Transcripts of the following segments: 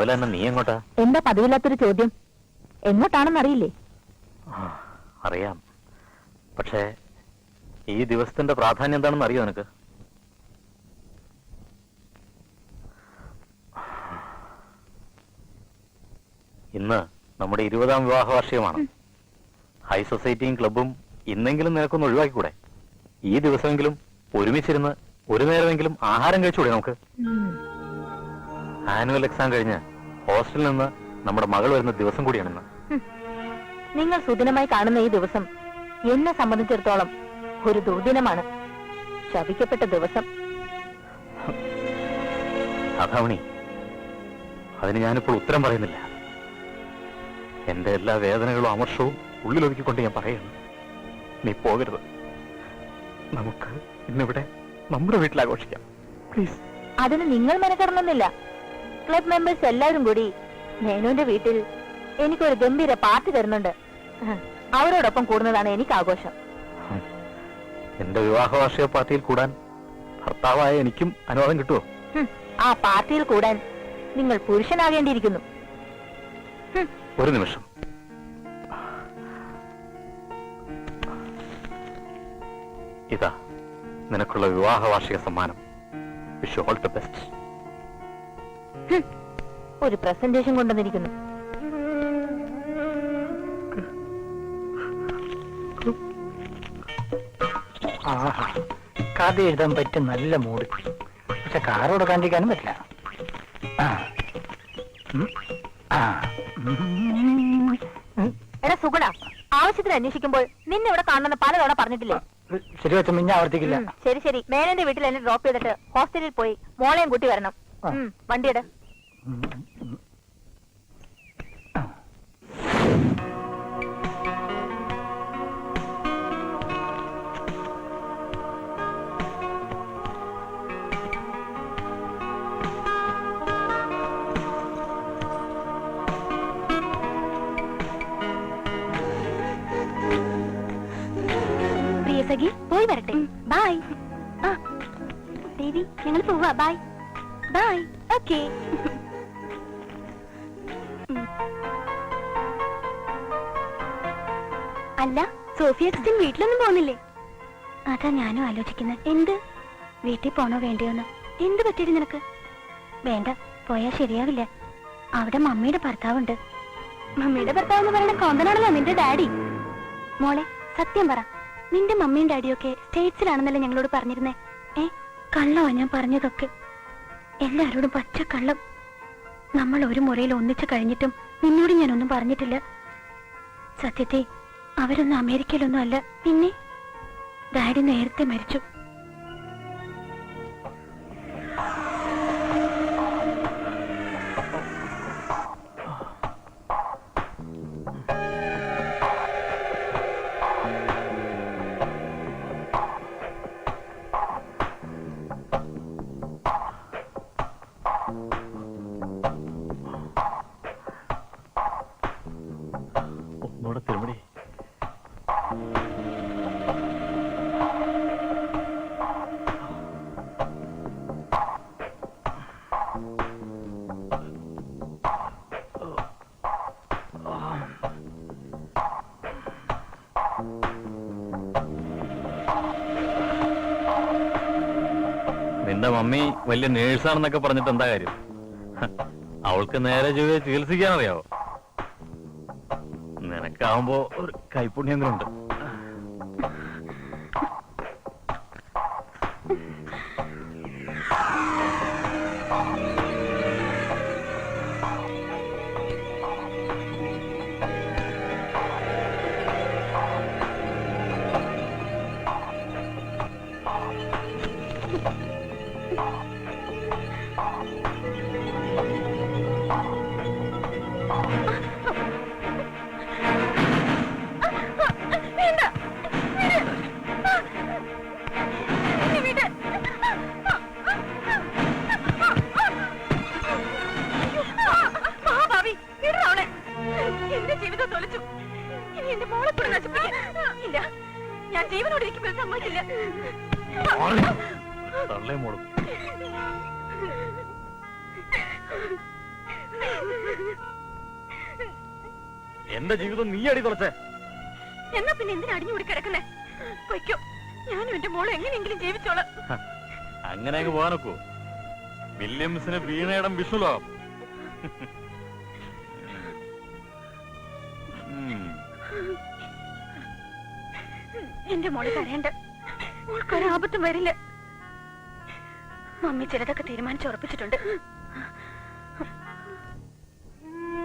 രാവിലെ തന്നെ നീ എങ്ങോട്ടാ? എന്താ പതിവില്ലാത്തൊരു ചോദ്യം? എങ്ങോട്ടാണെന്ന് അറിയില്ലേ? അറിയാം, പക്ഷേ ഈ ദിവസത്തിന്റെ പ്രാധാന്യം എന്താണെന്ന് അറിയോ നിനക്ക്? ഇന്ന് നമ്മുടെ 20ാം വിവാഹ വാർഷികമാണ്. ഹൈ സൊസൈറ്റിയും ക്ലബും ഇന്നെങ്കിലും നിനക്കൊന്ന് ഒഴിവാക്കിക്കൂടെ? ഈ ദിവസമെങ്കിലും ഒരുമിച്ചിരുന്ന് ഒരു നേരമെങ്കിലും ആഹാരം കഴിച്ചുകൂടെ നമുക്ക്? ആനുവൽ എക്സാം കഴിഞ്ഞ് ഹോസ്റ്റലിൽ നിന്ന് നമ്മുടെ മകൾ വരുന്ന ദിവസം കൂടിയാണിന്ന്. നിങ്ങൾ സുദിനമായി കാണുന്ന ഈ ദിവസം എന്നെ സംബന്ധിച്ചിടത്തോളം ഒരു ദുർദിനമാണ്, ശപിക്കപ്പെട്ട ദിവസം. അതാവണി, അതിന് ഞാനിപ്പോൾ ഉത്തരം പറയുന്നില്ല. എന്റെ എല്ലാ വേദനകളും അമർഷവും ഉള്ളിലൊതുക്കിക്കൊണ്ട് ഞാൻ പറയുന്നു, നീ പോകരുത്. നമുക്ക് ഇന്നിവിടെ നമ്മുടെ വീട്ടിൽ ആഘോഷിക്കാം, പ്ലീസ്. അതിന് നിങ്ങൾ മെനക്കെടണമെന്നില്ല. ക്ലബ് മെമ്പേഴ്സ് എല്ലാവരും കൂടി മേനോന്റെ വീട്ടിൽ എനിക്കൊരു ഗംഭീര പാർട്ടി തരുന്നുണ്ട്. അവരോടൊപ്പം കൂടുന്നതാണ് എനിക്ക് ആഘോഷം. എന്റെ വിവാഹ വാർഷിക പാർട്ടിയിൽ കൂടാൻ ഭർത്താവായ എനിക്കും അനുവാദം കിട്ടുമോ? ആ പാർട്ടിയിൽ കൂടാൻ നിങ്ങൾ പുരുഷനാകേണ്ടിയിരിക്കുന്നു. ഒരു നിമിഷം. ഇതാ നിനക്കുള്ള വിവാഹ വാർഷിക സമ്മാനം. Wish you all the best. ഒരു പ്രസന്റേഷൻ കൊണ്ടുവന്നിരിക്കുന്നു. കഥ എഴുതാൻ പറ്റിയ നല്ല മൂഡ്. പക്ഷെ കാറോട് കണ്ടിരിക്കാനും പറ്റില്ല. എടാ സുഗുണ, ആവശ്യത്തിന് അന്വേഷിക്കുമ്പോൾ നിന്നെ ഇവിടെ കാണുന്ന പലതവണ പറഞ്ഞിട്ടില്ലേ? ശരി വെച്ച മിഞ്ഞ ആവർത്തിക്കില്ല. ശരി ശരി, മേനന്റെ വീട്ടിൽ എന്നെ ഡ്രോപ്പ് ചെയ്തിട്ട് ഹോസ്റ്റലിൽ പോയി മോളെയും കൂട്ടി വരണം. വണ്ടിയുടെ പോയി വരട്ടെ. ബൈ. ദേവി, ഞങ്ങൾ പോവാ. Bye bye. ഓക്കേ. അല്ല, സോഫിയ സിസ്റ്റർ വീട്ടിലൊന്നും പോകുന്നില്ലേ? അതാ ഞാനും ആലോചിക്കുന്നത്. എന്ത്, വീട്ടിൽ പോണോ വേണ്ടയോന്ന്? എന്ത് പറ്റിയിട്ട് നിനക്ക്? വേണ്ട, പോയാ ശരിയാവില്ല. അവിടെ മമ്മിയുടെ ഭർത്താവുണ്ട്. മമ്മിയുടെ ഭർത്താവ് എന്ന് പറയുന്ന കോന്തനാണല്ലോ നിന്റെ ഡാഡി. മോളെ സത്യം പറ, നിന്റെ മമ്മിയും ഡാഡിയൊക്കെ സ്റ്റേറ്റ്സിലാണെന്നല്ലേ ഞങ്ങളോട് പറഞ്ഞിരുന്നേ? കള്ളമാ ഞാൻ പറഞ്ഞതൊക്കെ. എല്ലാരോടും പച്ച കള്ളം. നമ്മൾ ഒരു മുറിയിൽ ഒന്നിച്ചു കഴിഞ്ഞിട്ടും നിന്നോട് ഞാനൊന്നും പറഞ്ഞിട്ടില്ല. സത്യത്തെ അവരൊന്നും അമേരിക്കയിലൊന്നും അല്ല. പിന്നെ ഡാഡി നേരത്തെ മരിച്ചു. തിരുമടി, നിന്റെ മമ്മി വലിയ നേഴ്സാണെന്നൊക്കെ പറഞ്ഞിട്ട് എന്താ കാര്യം? അവൾക്ക് നേരെ ചൊവ്വേ ചികിത്സിക്കാനറിയാവോ? നിനക്കാവുമ്പോ ഒരു കൈപ്പുണ്യങ്ങളുണ്ട്. ഞാൻ ജീവനോട് ഇരിക്കുമ്പോൾ സമ്മതിക്കില്ല. എന്റെ ജീവിതം നീ അടി തുറച്ചേ. എന്നാ പിന്നെ എന്തിനാ അടിഞ്ഞുകൂടി കിടക്കുന്നേ? പൊയ്ക്കോ, ഞാനും എന്റെ മോളും എങ്ങനെയെങ്കിലും ജീവിച്ചോളാം. അങ്ങനെ അങ്ങ് പോകാനൊക്കോ? വില്യംസിന് വീണയിടം വിഷ്ണുലോകം. എന്റെ മോള് കരയണ്ട, മോൾക്കൊരാപത്തും വരില്ല. മമ്മി ചിലതൊക്കെ തീരുമാനിച്ചുറപ്പിച്ചിട്ടുണ്ട്.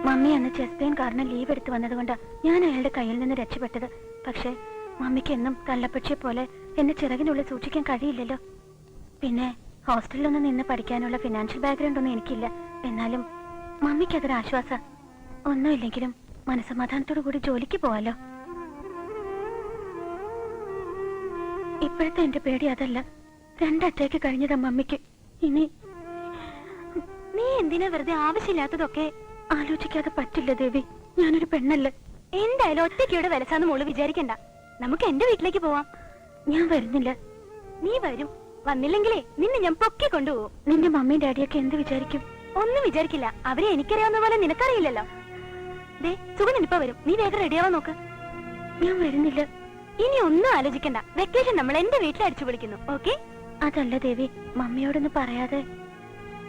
മമ്മി അന്ന് ചെസ്റ്റ് പെയിൻ കാരണം ലീവ് എടുത്ത് വന്നതുകൊണ്ടാ ഞാൻ അയാളുടെ കയ്യിൽ നിന്ന് രക്ഷപ്പെട്ടത്. പക്ഷെ മമ്മിക്ക് എന്നും തള്ളപ്പക്ഷിയെ പോലെ എന്നെ ചിറകിനുള്ളിൽ സൂക്ഷിക്കാൻ കഴിയില്ലല്ലോ. പിന്നെ ഹോസ്റ്റലിലൊന്നും നിന്ന് പഠിക്കാനുള്ള ഫിനാൻഷ്യൽ ബാക്ക്ഗ്രൗണ്ട് ഒന്നും എനിക്കില്ല. എന്നാലും മമ്മിക്ക് അതൊരു ആശ്വാസ. ഒന്നുമില്ലെങ്കിലും മനസമാധാനത്തോടു കൂടി ജോലിക്ക് പോവാലോ. ഇപ്പോഴത്തെ എന്റെ പേടി അതല്ല, 2 അറ്റാക്ക് കഴിഞ്ഞതാ മമ്മിക്ക്. ഇനി നീ എന്തിനാ വെറുതെ ആവശ്യമില്ലാത്തതൊക്കെ ആലോചിക്കാതെ? പറ്റില്ല ദേവി, ഞാനൊരു പെണ്ണല്ലേ. എന്തായാലും ഒറ്റയ്ക്കൂടെ വിലസാന്ന് മോള് വിചാരിക്കണ്ട. നമുക്ക് എന്റെ വീട്ടിലേക്ക് പോവാം. ഞാൻ വരുന്നില്ല. നീ വരും. വന്നില്ലെങ്കിലേ നിന്നെ ഞാൻ പൊക്കി കൊണ്ടുപോകും. നിന്റെ മമ്മിയും ഡാഡിയൊക്കെ എന്ത് വിചാരിക്കും? ഒന്നും വിചാരിക്കില്ല. അവരെ എനിക്കറിയാവുന്ന പോലെ നിനക്കറിയില്ലല്ലോ. ദേ സുഗനിപ്പ വരും. നീ വേഗം റെഡിയാവാൻ നോക്ക്. ഞാൻ വരുന്നില്ല. ഇനി ഒന്നും ആലോചിക്കണ്ട. വെക്കേഷൻ നമ്മൾ എന്റെ വീട്ടിൽ അടിച്ചു വിളിക്കുന്നു. ഓക്കെ? അതല്ല ദേവി, മമ്മിയോടൊന്ന് പറയാതെ.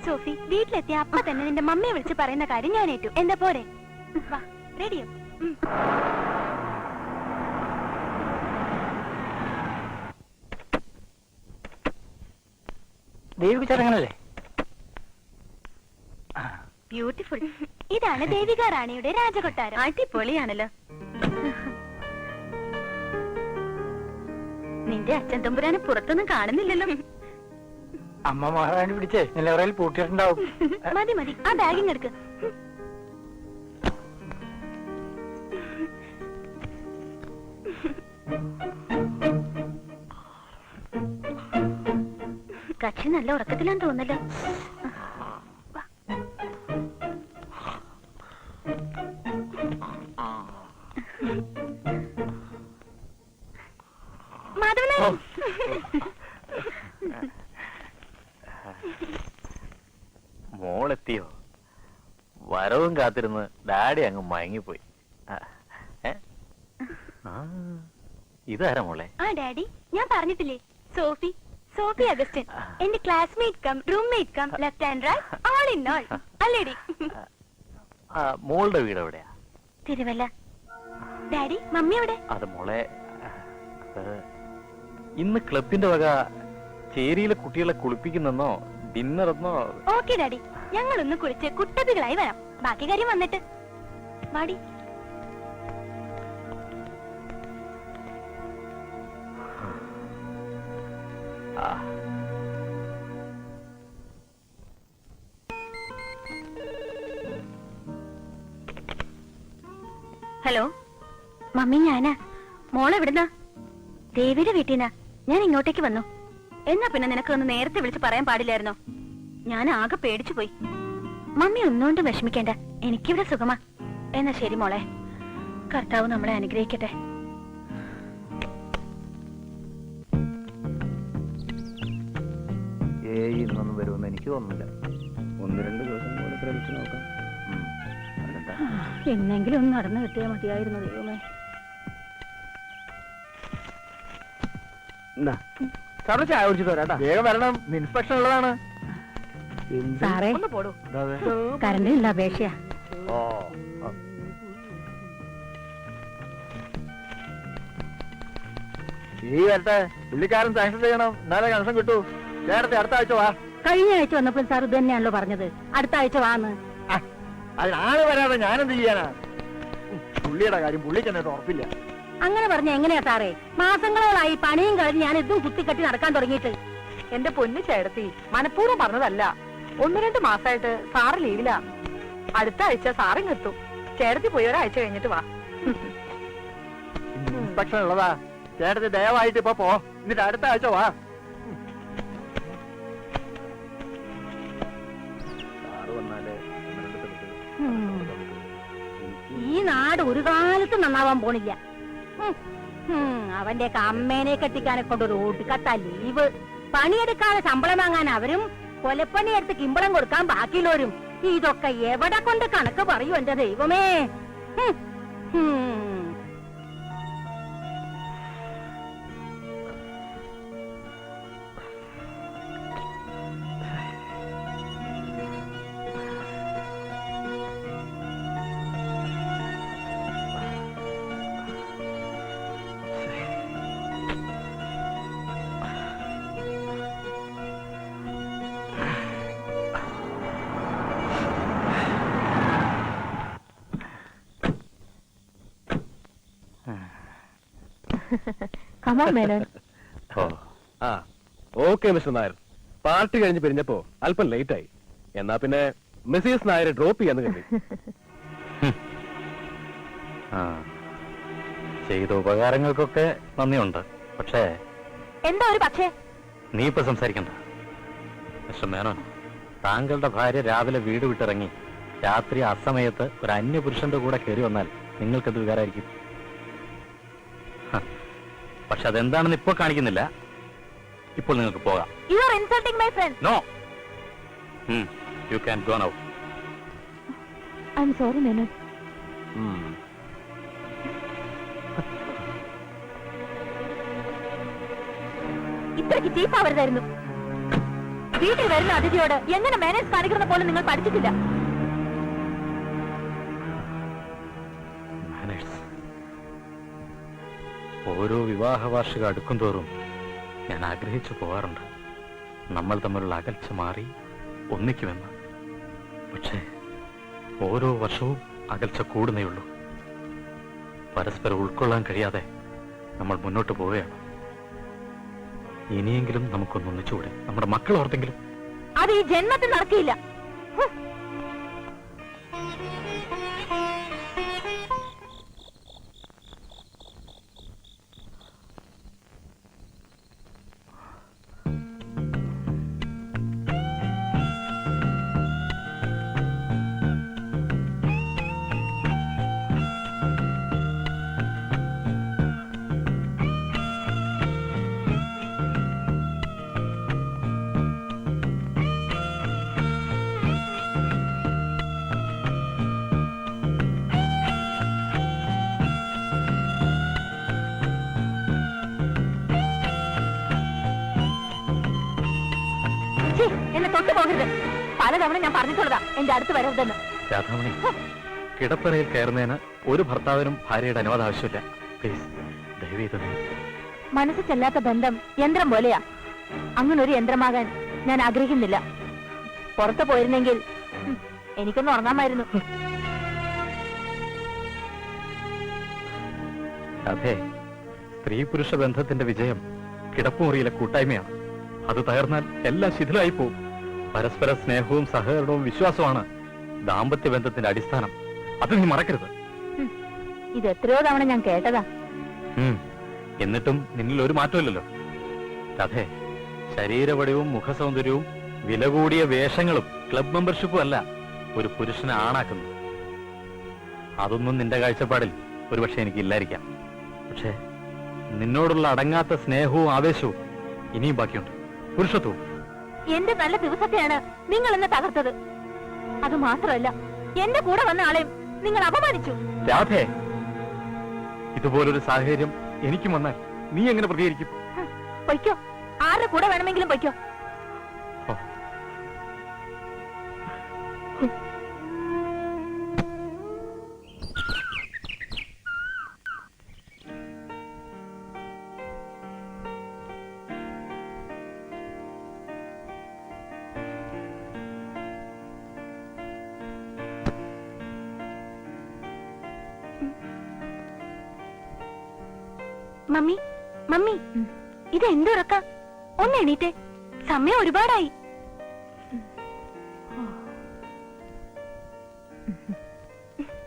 സോഫി, വീട്ടിലെത്തിയ അപ്പ തന്നെ നിന്റെ മമ്മിയെ വിളിച്ച് പറയുന്ന കാര്യം ഞാൻ ഏറ്റു. എന്താ പോരെ? വാ, റെഡിയോ? ദേവിക ചടങ്ങനല്ലേ? ബ്യൂട്ടിഫുൾ. ഇതാണ് ദേവിക റാണിയുടെ രാജകൊട്ടാരം. അടിപൊളിയാണല്ലോ. നിന്റെ അച്ഛൻ തമ്പുരാനെ പുറത്തൊന്നും കാണുന്നില്ലല്ലോ. അമ്മ മഹാറാണി പിടിച്ചേ നിലവറയിൽ പൂട്ടിയിട്ടുണ്ടാവും. മതി മതി, ആ ബാഗിങ് എടുക്ക്. കക്ഷി നല്ല ഉറക്കത്തിലാന്ന് തോന്നല്ലോ. മാധവനായി, മോളെത്തിയോ? വരവും കാത്തിരുന്ന് ഡാഡി അങ്ങ് മയങ്ങിപ്പോയി. ഇതാരാ മോളെ? ആ ഡാഡി, ഞാൻ പറഞ്ഞിട്ടില്ലേ, സോഫി. സോഫി അഗസ്റ്റിൻ, എന്റെ classmate cum roommate cum left and right all in all. അല്ലേടി? മോളുടെ വീട് എവിടെയാ? തിരുവല്ല. ഡാഡി, മമ്മി എവിടെ? അത് മോളെ, ഇന്ന് ക്ലബിന്റെ വക ചേരിയിലെ കുട്ടികളെ കുളിപ്പിക്കുന്നെന്നോ ഡിന്നറെന്നോ. ഓക്കെ ഡാഡി, ഞങ്ങളൊന്ന് കുളിച്ച് കുട്ടപ്പികളായി വരാം. ബാക്കി കാര്യം വന്നിട്ട്. വാടി. ഹലോ മമ്മി, ഞാനാ. മോളെവിടുന്നാ? ദേവിയുടെ വീട്ടിന്നാ. ഞാൻ ഇങ്ങോട്ടേക്ക് വന്നു. എന്നാ പിന്നെ നിനക്ക് ഒന്ന് നേരത്തെ വിളിച്ച് പറയാൻ പാടില്ലായിരുന്നോ? ഞാൻ ആകെ പേടിച്ചു പോയി. മമ്മി ഒന്നുകൊണ്ടും വിഷമിക്കേണ്ട, എനിക്കിവിടെ സുഖമാ. എന്നാ ശരി മോളെ, കർത്താവ് നമ്മളെ അനുഗ്രഹിക്കട്ടെ. ഇന്നൊന്നും വരുമെന്ന് എനിക്ക് തോന്നുന്നില്ല. 1-2 ദിവസം കൂടെ ശ്രമിച്ചു നോക്കാം. എന്നെങ്കിലും ഒന്ന് നടന്നു കിട്ടിയാൽ മതിയായിരുന്നു ദൈവമേ. ചായ കുടിച്ചു തരാട്ടാ. വേഗം വരണം, ഇൻസ്പെക്ഷൻ ഉള്ളതാണ്. സാറേ, കറണ്ടിനുള്ള അപേക്ഷയാ. ഈ വരട്ടെ, പുള്ളിക്കാരൻ സാങ്ഷൻ ചെയ്യണം, എന്നാലേ കണക്ഷൻ കിട്ടൂ. നേരത്തെ അടുത്ത ആഴ്ച വാ. കഴിഞ്ഞ ആഴ്ച വന്നപ്പോൾ സാർ ഇത് തന്നെയാണല്ലോ പറഞ്ഞത്, അടുത്ത ആഴ്ച വാന്ന്. അതിനാള് വരാതെ ഞാനെന്ത് ചെയ്യാനാ? പുള്ളിയുടെ കാര്യം പുള്ളിക്ക് എന്നിട്ട് ഉറപ്പില്ല. അങ്ങനെ പറഞ്ഞ എങ്ങനെയാ സാറേ? മാസങ്ങളോളായി പണിയും കഴിഞ്ഞ് ഞാൻ ഇതും കുത്തിക്കെട്ടി നടക്കാൻ തുടങ്ങിയിട്ട്. എന്റെ പൊന്നു ചേട്ടത്തി, മനഃപൂർവ്വം പറഞ്ഞതല്ല. 1-2 മാസമായിട്ട് സാറ് ലീവില്ല. അടുത്ത ആഴ്ച സാറിങ് എത്തും. ചേട്ടത്തി പോയി ഒരാഴ്ച കഴിഞ്ഞിട്ട് വാ. ഇൻസ്പെക്ഷൻ ഉള്ളതാ. ചേട്ടത്തി ദയവായിട്ട് ഇപ്പൊ പോ, എന്നിട്ട് അടുത്ത ആഴ്ച വാ. ഈ നാട് ഒരു കാലത്തും നന്നാവാൻ പോണില്ല. അവന്റെ അമ്മേനെ കെട്ടിക്കാനെ കൊണ്ടൊരു ഓട്ടിക്കത്ത ലീവ്. പണിയെടുക്കാതെ ശമ്പളം വാങ്ങാൻ അവരും, കൊലപ്പണിയെടുത്ത് കിമ്പളം കൊടുക്കാൻ ബാക്കിയുള്ളവരും. ഇതൊക്കെ എവിടെ കൊണ്ട് കണക്ക് പറയൂ എന്റെ ദൈവമേ. ഹും. ഹും. Come on, Menon. ഓ ആ ഓക്കെ മിസ്റ്റർ നായർ. പാർട്ടി കഴിഞ്ഞ് പിരിഞ്ഞപ്പോ അല്പം ലേറ്റ് ആയി. എന്നാ പിന്നെ മിസ്സിസ് നായരെ ഡ്രോപ്പ് ചെയ്യാന്ന് കരുതി. ആ ചെയ്ത ഉപകാരങ്ങൾക്കൊക്കെ നന്ദിയുണ്ട്. പക്ഷേ എന്താ ഒരു പക്ഷേ? നീ ഇപ്പൊ സംസാരിക്കണ്ട. മിസ്റ്റർ മേനോൻ, താങ്കളുടെ ഭാര്യ രാവിലെ വീട് വിട്ടിറങ്ങി രാത്രി അസമയത്ത് ഒരു അന്യപുരുഷന്റെ കൂടെ കയറി വന്നാൽ നിങ്ങൾക്കത് വികാരമായിരിക്കും. പക്ഷെ അതെന്താണെന്ന് ഇപ്പോൾ കാണിക്കുന്നില്ല. ഇപ്പോൾ നിങ്ങൾക്ക് പോകാം. You are insulting my friend. No, you can go now. I'm sorry, Menon. ഇത്രയ്ക്ക് ചീപ്പാവരുതായിരുന്നു. വീട്ടിൽ വരുന്ന അതിഥിയോട് എങ്ങനെ മാനേജ് കാണിക്കുന്ന പോലെ നിങ്ങൾ പഠിച്ചിട്ടില്ല. ഓരോ വിവാഹ വാർഷികം അടുക്കും തോറും ഞാൻ ആഗ്രഹിച്ചു പോകാറുണ്ട് നമ്മൾ തമ്മിലുള്ള അകൽച്ച മാറി ഒന്നിക്കുമെന്ന്. പക്ഷേ ഓരോ വർഷവും അകൽച്ച കൂടുന്നേയുള്ളൂ. പരസ്പരം ഉൾക്കൊള്ളാൻ കഴിയാതെ നമ്മൾ മുന്നോട്ട് പോവുകയാണ്. ഇനിയെങ്കിലും നമുക്കൊന്നൊന്നിച്ചുകൂടെ, നമ്മുടെ മക്കൾ ഓർത്തെങ്കിലും. അത് ഈ ജന്മത്തിൽ നടക്കില്ല. എന്നെ തൊട്ടു പോകരുത്. പലതവണ ഞാൻ പറഞ്ഞിട്ടുള്ളതാ എന്റെ അടുത്ത് വരരുതെന്ന്. രാധാമണി, കിടപ്പറയിൽ കയറുന്നതിന് ഒരു ഭർത്താവിനും ഭാര്യയുടെ അനുവാദം ആവശ്യമില്ല. പ്ലീസ്, ദയവ് ചെയ്ത്. മനസ്സ് ചെല്ലാത്ത ബന്ധം യന്ത്രം പോലെയാ. അങ്ങനൊരു യന്ത്രമാകാൻ ഞാൻ ആഗ്രഹിക്കുന്നില്ല. പുറത്തു പോയിരുന്നെങ്കിൽ എനിക്കൊന്ന് ഉറങ്ങാമായിരുന്നു. അതെ, സ്ത്രീ പുരുഷ ബന്ധത്തിന്റെ വിജയം കിടപ്പുമുറിയിലെ കൂട്ടായ്മയാണ്. അത് തകർന്നാൽ എല്ലാം ശിഥിലായി പോവും. പരസ്പര സ്നേഹവും സഹകരണവും വിശ്വാസവുമാണ് ദാമ്പത്യ ബന്ധത്തിന്റെ അടിസ്ഥാനം. അത് നീ മറക്കരുത്. ഇത് എത്രയോ തവണ ഞാൻ കേട്ടതാ. എന്നിട്ടും നിന്നിൽ ഒരു മാറ്റമില്ലല്ലോ. അതെ, ശരീരവടിവും മുഖസൗന്ദര്യവും വില കൂടിയ വേഷങ്ങളും ക്ലബ് മെമ്പർഷിപ്പും അല്ല ഒരു പുരുഷനെ ആണാക്കുന്നത്. അതൊന്നും നിന്റെ കാഴ്ചപ്പാടിൽ ഒരുപക്ഷെ എനിക്കില്ലായിരിക്കാം. പക്ഷേ നിന്നോടുള്ള അടങ്ങാത്ത സ്നേഹവും ആവേശവും ഇനിയും ബാക്കിയുണ്ട്. പുരുഷത്വവും. എന്റെ നല്ല ദിവസത്തെയാണ് നിങ്ങൾ എന്നെ തകർത്തത്. അത് മാത്രമല്ല, എന്റെ കൂടെ വന്ന ആളെയും നിങ്ങൾ അപമാനിച്ചു. രാധേ, ഇതുപോലൊരു സാഹചര്യം എനിക്കും വന്നാൽ നീ എങ്ങനെ പ്രതികരിക്കും? പൊയ്ക്കോ, ആരുടെ കൂടെ വേണമെങ്കിലും പൊയ്ക്കോ. മമ്മി, മമ്മി, ഇത് എന്തുറക്ക? ഒന്ന് എണീറ്റേ, സമയം ഒരുപാടായി.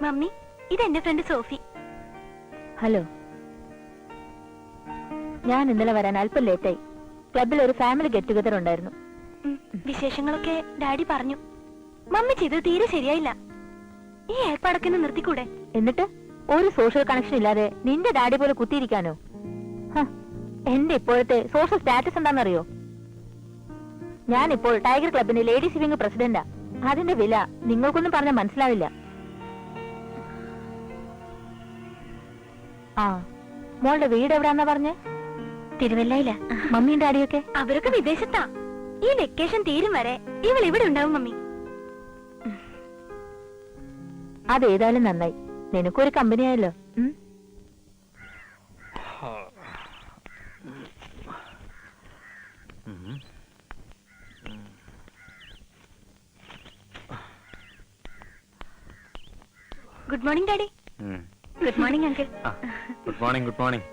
മമ്മി, ഇത് എന്റെ ഫ്രണ്ട് സോഫി. ഹലോ, ഞാൻ ഇന്നലെ വരാൻ അല്പം ലേറ്റായി. ക്ലബിൽ ഒരു ഫാമിലി ഗെറ്റ് ടുഗദർ ഉണ്ടായിരുന്നു. വിശേഷങ്ങളൊക്കെ ഡാഡി പറഞ്ഞു. മമ്മി ചെയ്തത് തീരെ ശരിയായില്ല. ഈ ഏർപ്പാടൊക്കെ നിർത്തിക്കൂടെ? എന്നിട്ട് ഒരു സോഷ്യൽ കണക്ഷൻ ഇല്ലാതെ നിന്റെ ഡാഡി പോലെ കുത്തിയിരിക്കാനോ? എന്റെ ഇപ്പോഴത്തെ സോഷ്യൽ സ്റ്റാറ്റസ് എന്താണെന്നറിയോ? ഞാനിപ്പോൾ ടൈഗർ ക്ലബിന്റെ ലേഡീസ് വിംഗ് പ്രസിഡന്റാ. അതിന്റെ വില നിങ്ങൾക്കൊന്നും പറഞ്ഞാൽ മനസ്സിലാവില്ല. ആ, മോളുടെ വീട് എവിടാന്നാ പറഞ്ഞേ? തിരുവല്ലയില. മമ്മിയും ഡാഡിയൊക്കെ? അവരൊക്കെ വിദേശത്താ. ഈ വെക്കേഷൻ തീരും വരെ ഇവൾ ഇവിടെ ഉണ്ടാവും മമ്മി. അതേതായാലും നന്നായി, നിനക്കൊരു കമ്പനിയായല്ലോ. Good morning daddy. Good morning uncle. Good morning. Good morning.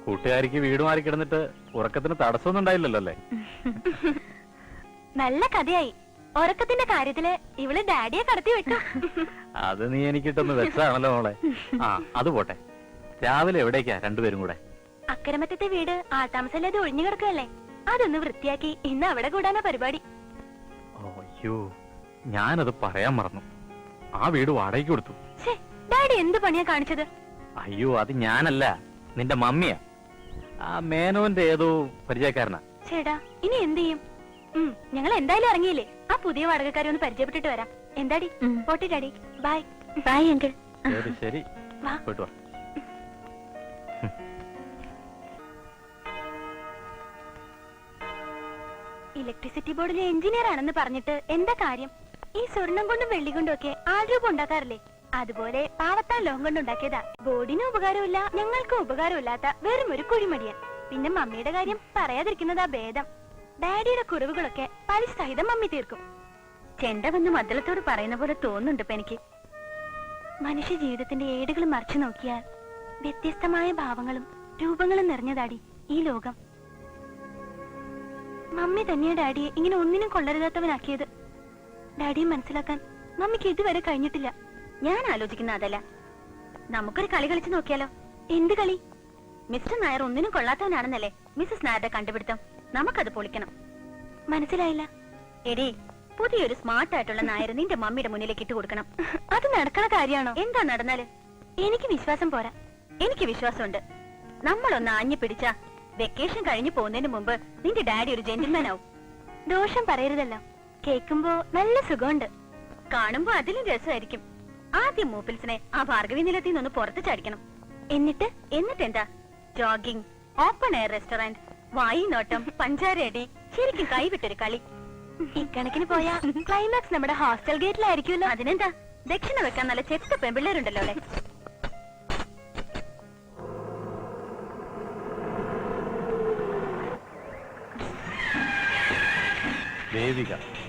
കൂട്ടുകാരിക്ക് വീട് മാറി കിടന്നിട്ട് ഉറക്കത്തിന് തടസ്സമൊന്നും ഉണ്ടായില്ലല്ലോ അല്ലേ? നല്ല കഥയായി. ഉറക്കത്തിന്റെ കാര്യത്തില് ഇവള് ഡാഡിയെ കടത്തി വിട്ടു. അത് നീ എനിക്കിട്ടൊന്ന് വെച്ചാണല്ലോ മോളെ. ആ, അത് പോട്ടെ. രാവിലെ എവിടേക്കാ രണ്ടുപേരും കൂടെ? അക്കരമറ്റത്തെ വീട് ആൾതാമസമില്ലാതെ ഒഴിഞ്ഞു കിടക്കുകയല്ലേ, അതൊന്ന് വൃത്തിയാക്കി ഇന്ന് അവിടെ കൂടാനാ പരിപാടി. അയ്യോ, ഞാനത് പറയാൻ മറന്നു. ആ വീട് വാടകയ്ക്ക് കൊടുത്തു. ഡാഡി എന്ത് പണിയാ കാണിച്ചത്? അയ്യോ, അത് ഞാനല്ല, നിന്റെ മമ്മിയാ. ആ മേനോന്റെ ഏതോ പരിചയക്കാരനാ. ചേടാ, ഇനി എന്ത് ചെയ്യും? ഞങ്ങൾ എന്തായാലും ഇറങ്ങിയില്ലേ, ആ പുതിയ വാടകക്കാരെ ഒന്ന് പരിചയപ്പെട്ടിട്ട് വരാം. എന്താടി? പോട്ടെ ഡാഡി. ബൈ. Bye uncle. ശരി ശരി, പോയിട്ട് വാ. ഇലക്ട്രിസിറ്റി ബോർഡിലെ എഞ്ചിനീയർ ആണെന്ന് പറഞ്ഞിട്ട് എന്താ കാര്യം? ഈ സ്വർണം കൊണ്ടും വെള്ളി കൊണ്ടും ഒക്കെ ആൾരൂപം ഉണ്ടാക്കാറില്ലേ, അതുപോലെ പാവത്താൻ ലോഹം കൊണ്ടുണ്ടാക്കിയതാ. ബോർഡിനും ഉപകാരമില്ല, ഞങ്ങൾക്കും ഉപകാരമില്ലാത്ത വെറും ഒരു കുഴിമടിയാൻ. പിന്നെ മമ്മിയുടെ കാര്യം പറയാതിരിക്കുന്നതാ ഭേദം. ഡാഡിയുടെ കുറവുകളൊക്കെ പലിശ സഹിതം മമ്മി തീർക്കും. ചെണ്ട വന്ന് മദ്ദളത്തോട് പറയുന്ന പോലെ തോന്നുന്നുണ്ട് ഇപ്പൊ എനിക്ക്. മനുഷ്യ ജീവിതത്തിന്റെ ഏടുകൾ മറിച്ചു നോക്കിയാൽ വ്യത്യസ്തമായ ഭാവങ്ങളും രൂപങ്ങളും നിറഞ്ഞതാടി ഈ ലോകം. മമ്മി തന്നെയാ ഡാഡിയെ ഇങ്ങനെ ഒന്നിനും കൊള്ളരുതാത്തവനാക്കിയത്. ഡാഡിയെ മനസ്സിലാക്കാൻ മമ്മിക്ക് ഇതുവരെ കഴിഞ്ഞിട്ടില്ല. ഞാൻ ആലോചിക്കുന്ന അതല്ല, നമുക്കൊരു കളി കളിച്ചു നോക്കിയാലോ? എന്ത് കളി? മിസ്റ്റർ നായർ ഒന്നിനും കൊള്ളാത്തവനാണെന്നല്ലേ മിസ്സസ് നായരുടെ കണ്ടുപിടുത്തം. നമുക്കത് പൊളിക്കണം. മനസ്സിലായില്ല? എടീ, പുതിയൊരു സ്മാർട്ട് ആയിട്ടുള്ള നായർ നിന്റെ മമ്മിയുടെ മുന്നിലേക്ക് ഇട്ട് കൊടുക്കണം. അത് നടക്കണ കാര്യമാണോ? എന്താ നടന്നാല്? എനിക്ക് വിശ്വാസം പോരാ. എനിക്ക് വിശ്വാസമുണ്ട്. നമ്മളൊന്ന് ആഞ്ഞു പിടിച്ച വെക്കേഷൻ കഴിഞ്ഞു പോകുന്നതിന് മുമ്പ് നിന്റെ ഡാഡി ഒരു ജെന്റിൽമാൻ ആവും. ദോഷം പറയരുതല്ലോ. കേൾക്കുമ്പോ നല്ല സുഖമുണ്ട്, കാണുമ്പോ അതിലും രസമായിരിക്കും. ആദ്യം മൂപ്പിൽസിനെ ആ ഭാർഗവി നിലത്തിൽ നിന്ന് പുറത്ത് ചാടിക്കണം. എന്നിട്ട് എന്താ? ജോഗിങ്, ഓപ്പൺ എയർ റെസ്റ്റോറന്റ്, വായി നോട്ടം, പഞ്ചാരയടി, ശരിക്കും കൈവിട്ടൊരു കളി. ഇക്കണക്കിന് പോയാ ക്ലൈമാക്സ് നമ്മുടെ ഹോസ്റ്റൽ ഗേറ്റിലായിരിക്കുമല്ലോ. അതിനെന്താ, ദക്ഷിണ വെക്കാൻ നല്ല ചെത്ത പെമ്പിള്ളേരുണ്ടല്ലോ അല്ലെ.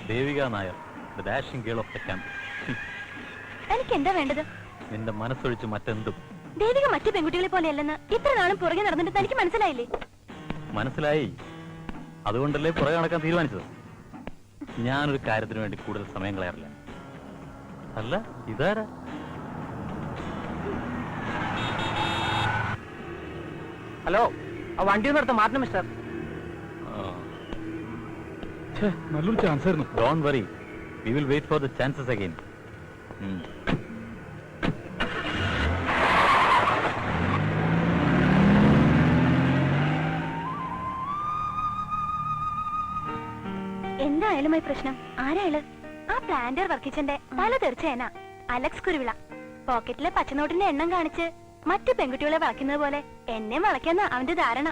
Devika Nair, the dashing girl of the camp. എനിക്ക് എന്താ വേണ്ടത്? നിന്റെ മനസ്സൊഴിച്ച് മറ്റെന്തും. ദേവിക മറ്റു പെൺകുട്ടികളെ പോലെയല്ലെന്ന് ഇത്ര നാളും പുറകെ നടന്നിട്ട് തനിക്ക് മനസ്സിലായില്ലേ? മനസ്സിലായി, അതുകൊണ്ടല്ലേ പുറകെ നടക്കാൻ തീരുമാനിച്ചത്. ഞാനൊരു കാര്യത്തിന് വേണ്ടി കൂടുതൽ സമയം കളയാറില്ല. അല്ല, ഇതാരാ? ഹലോ, ആ വണ്ടി നിർത്താൻ മാറ്റണം മിസ്റ്റർ. നല്ലൊരു ചാൻസ് ആയിരുന്നു. Don't worry, we will wait for the chances again. എന്തായാലും ഈ പ്രശ്നം ആരായാള്? ആ പ്ലാന്റർ വർക്കിച്ചന്റെ തല തെറിച്ചേനാ അലക്സ് കുരുവിള. പോക്കറ്റിലെ പച്ചനോട്ടിന്റെ എണ്ണം കാണിച്ച് മറ്റു പെൺകുട്ടികളെ വളയ്ക്കുന്നത് പോലെ എന്നെ വളയ്ക്കാന്ന അവന്റെ ധാരണ.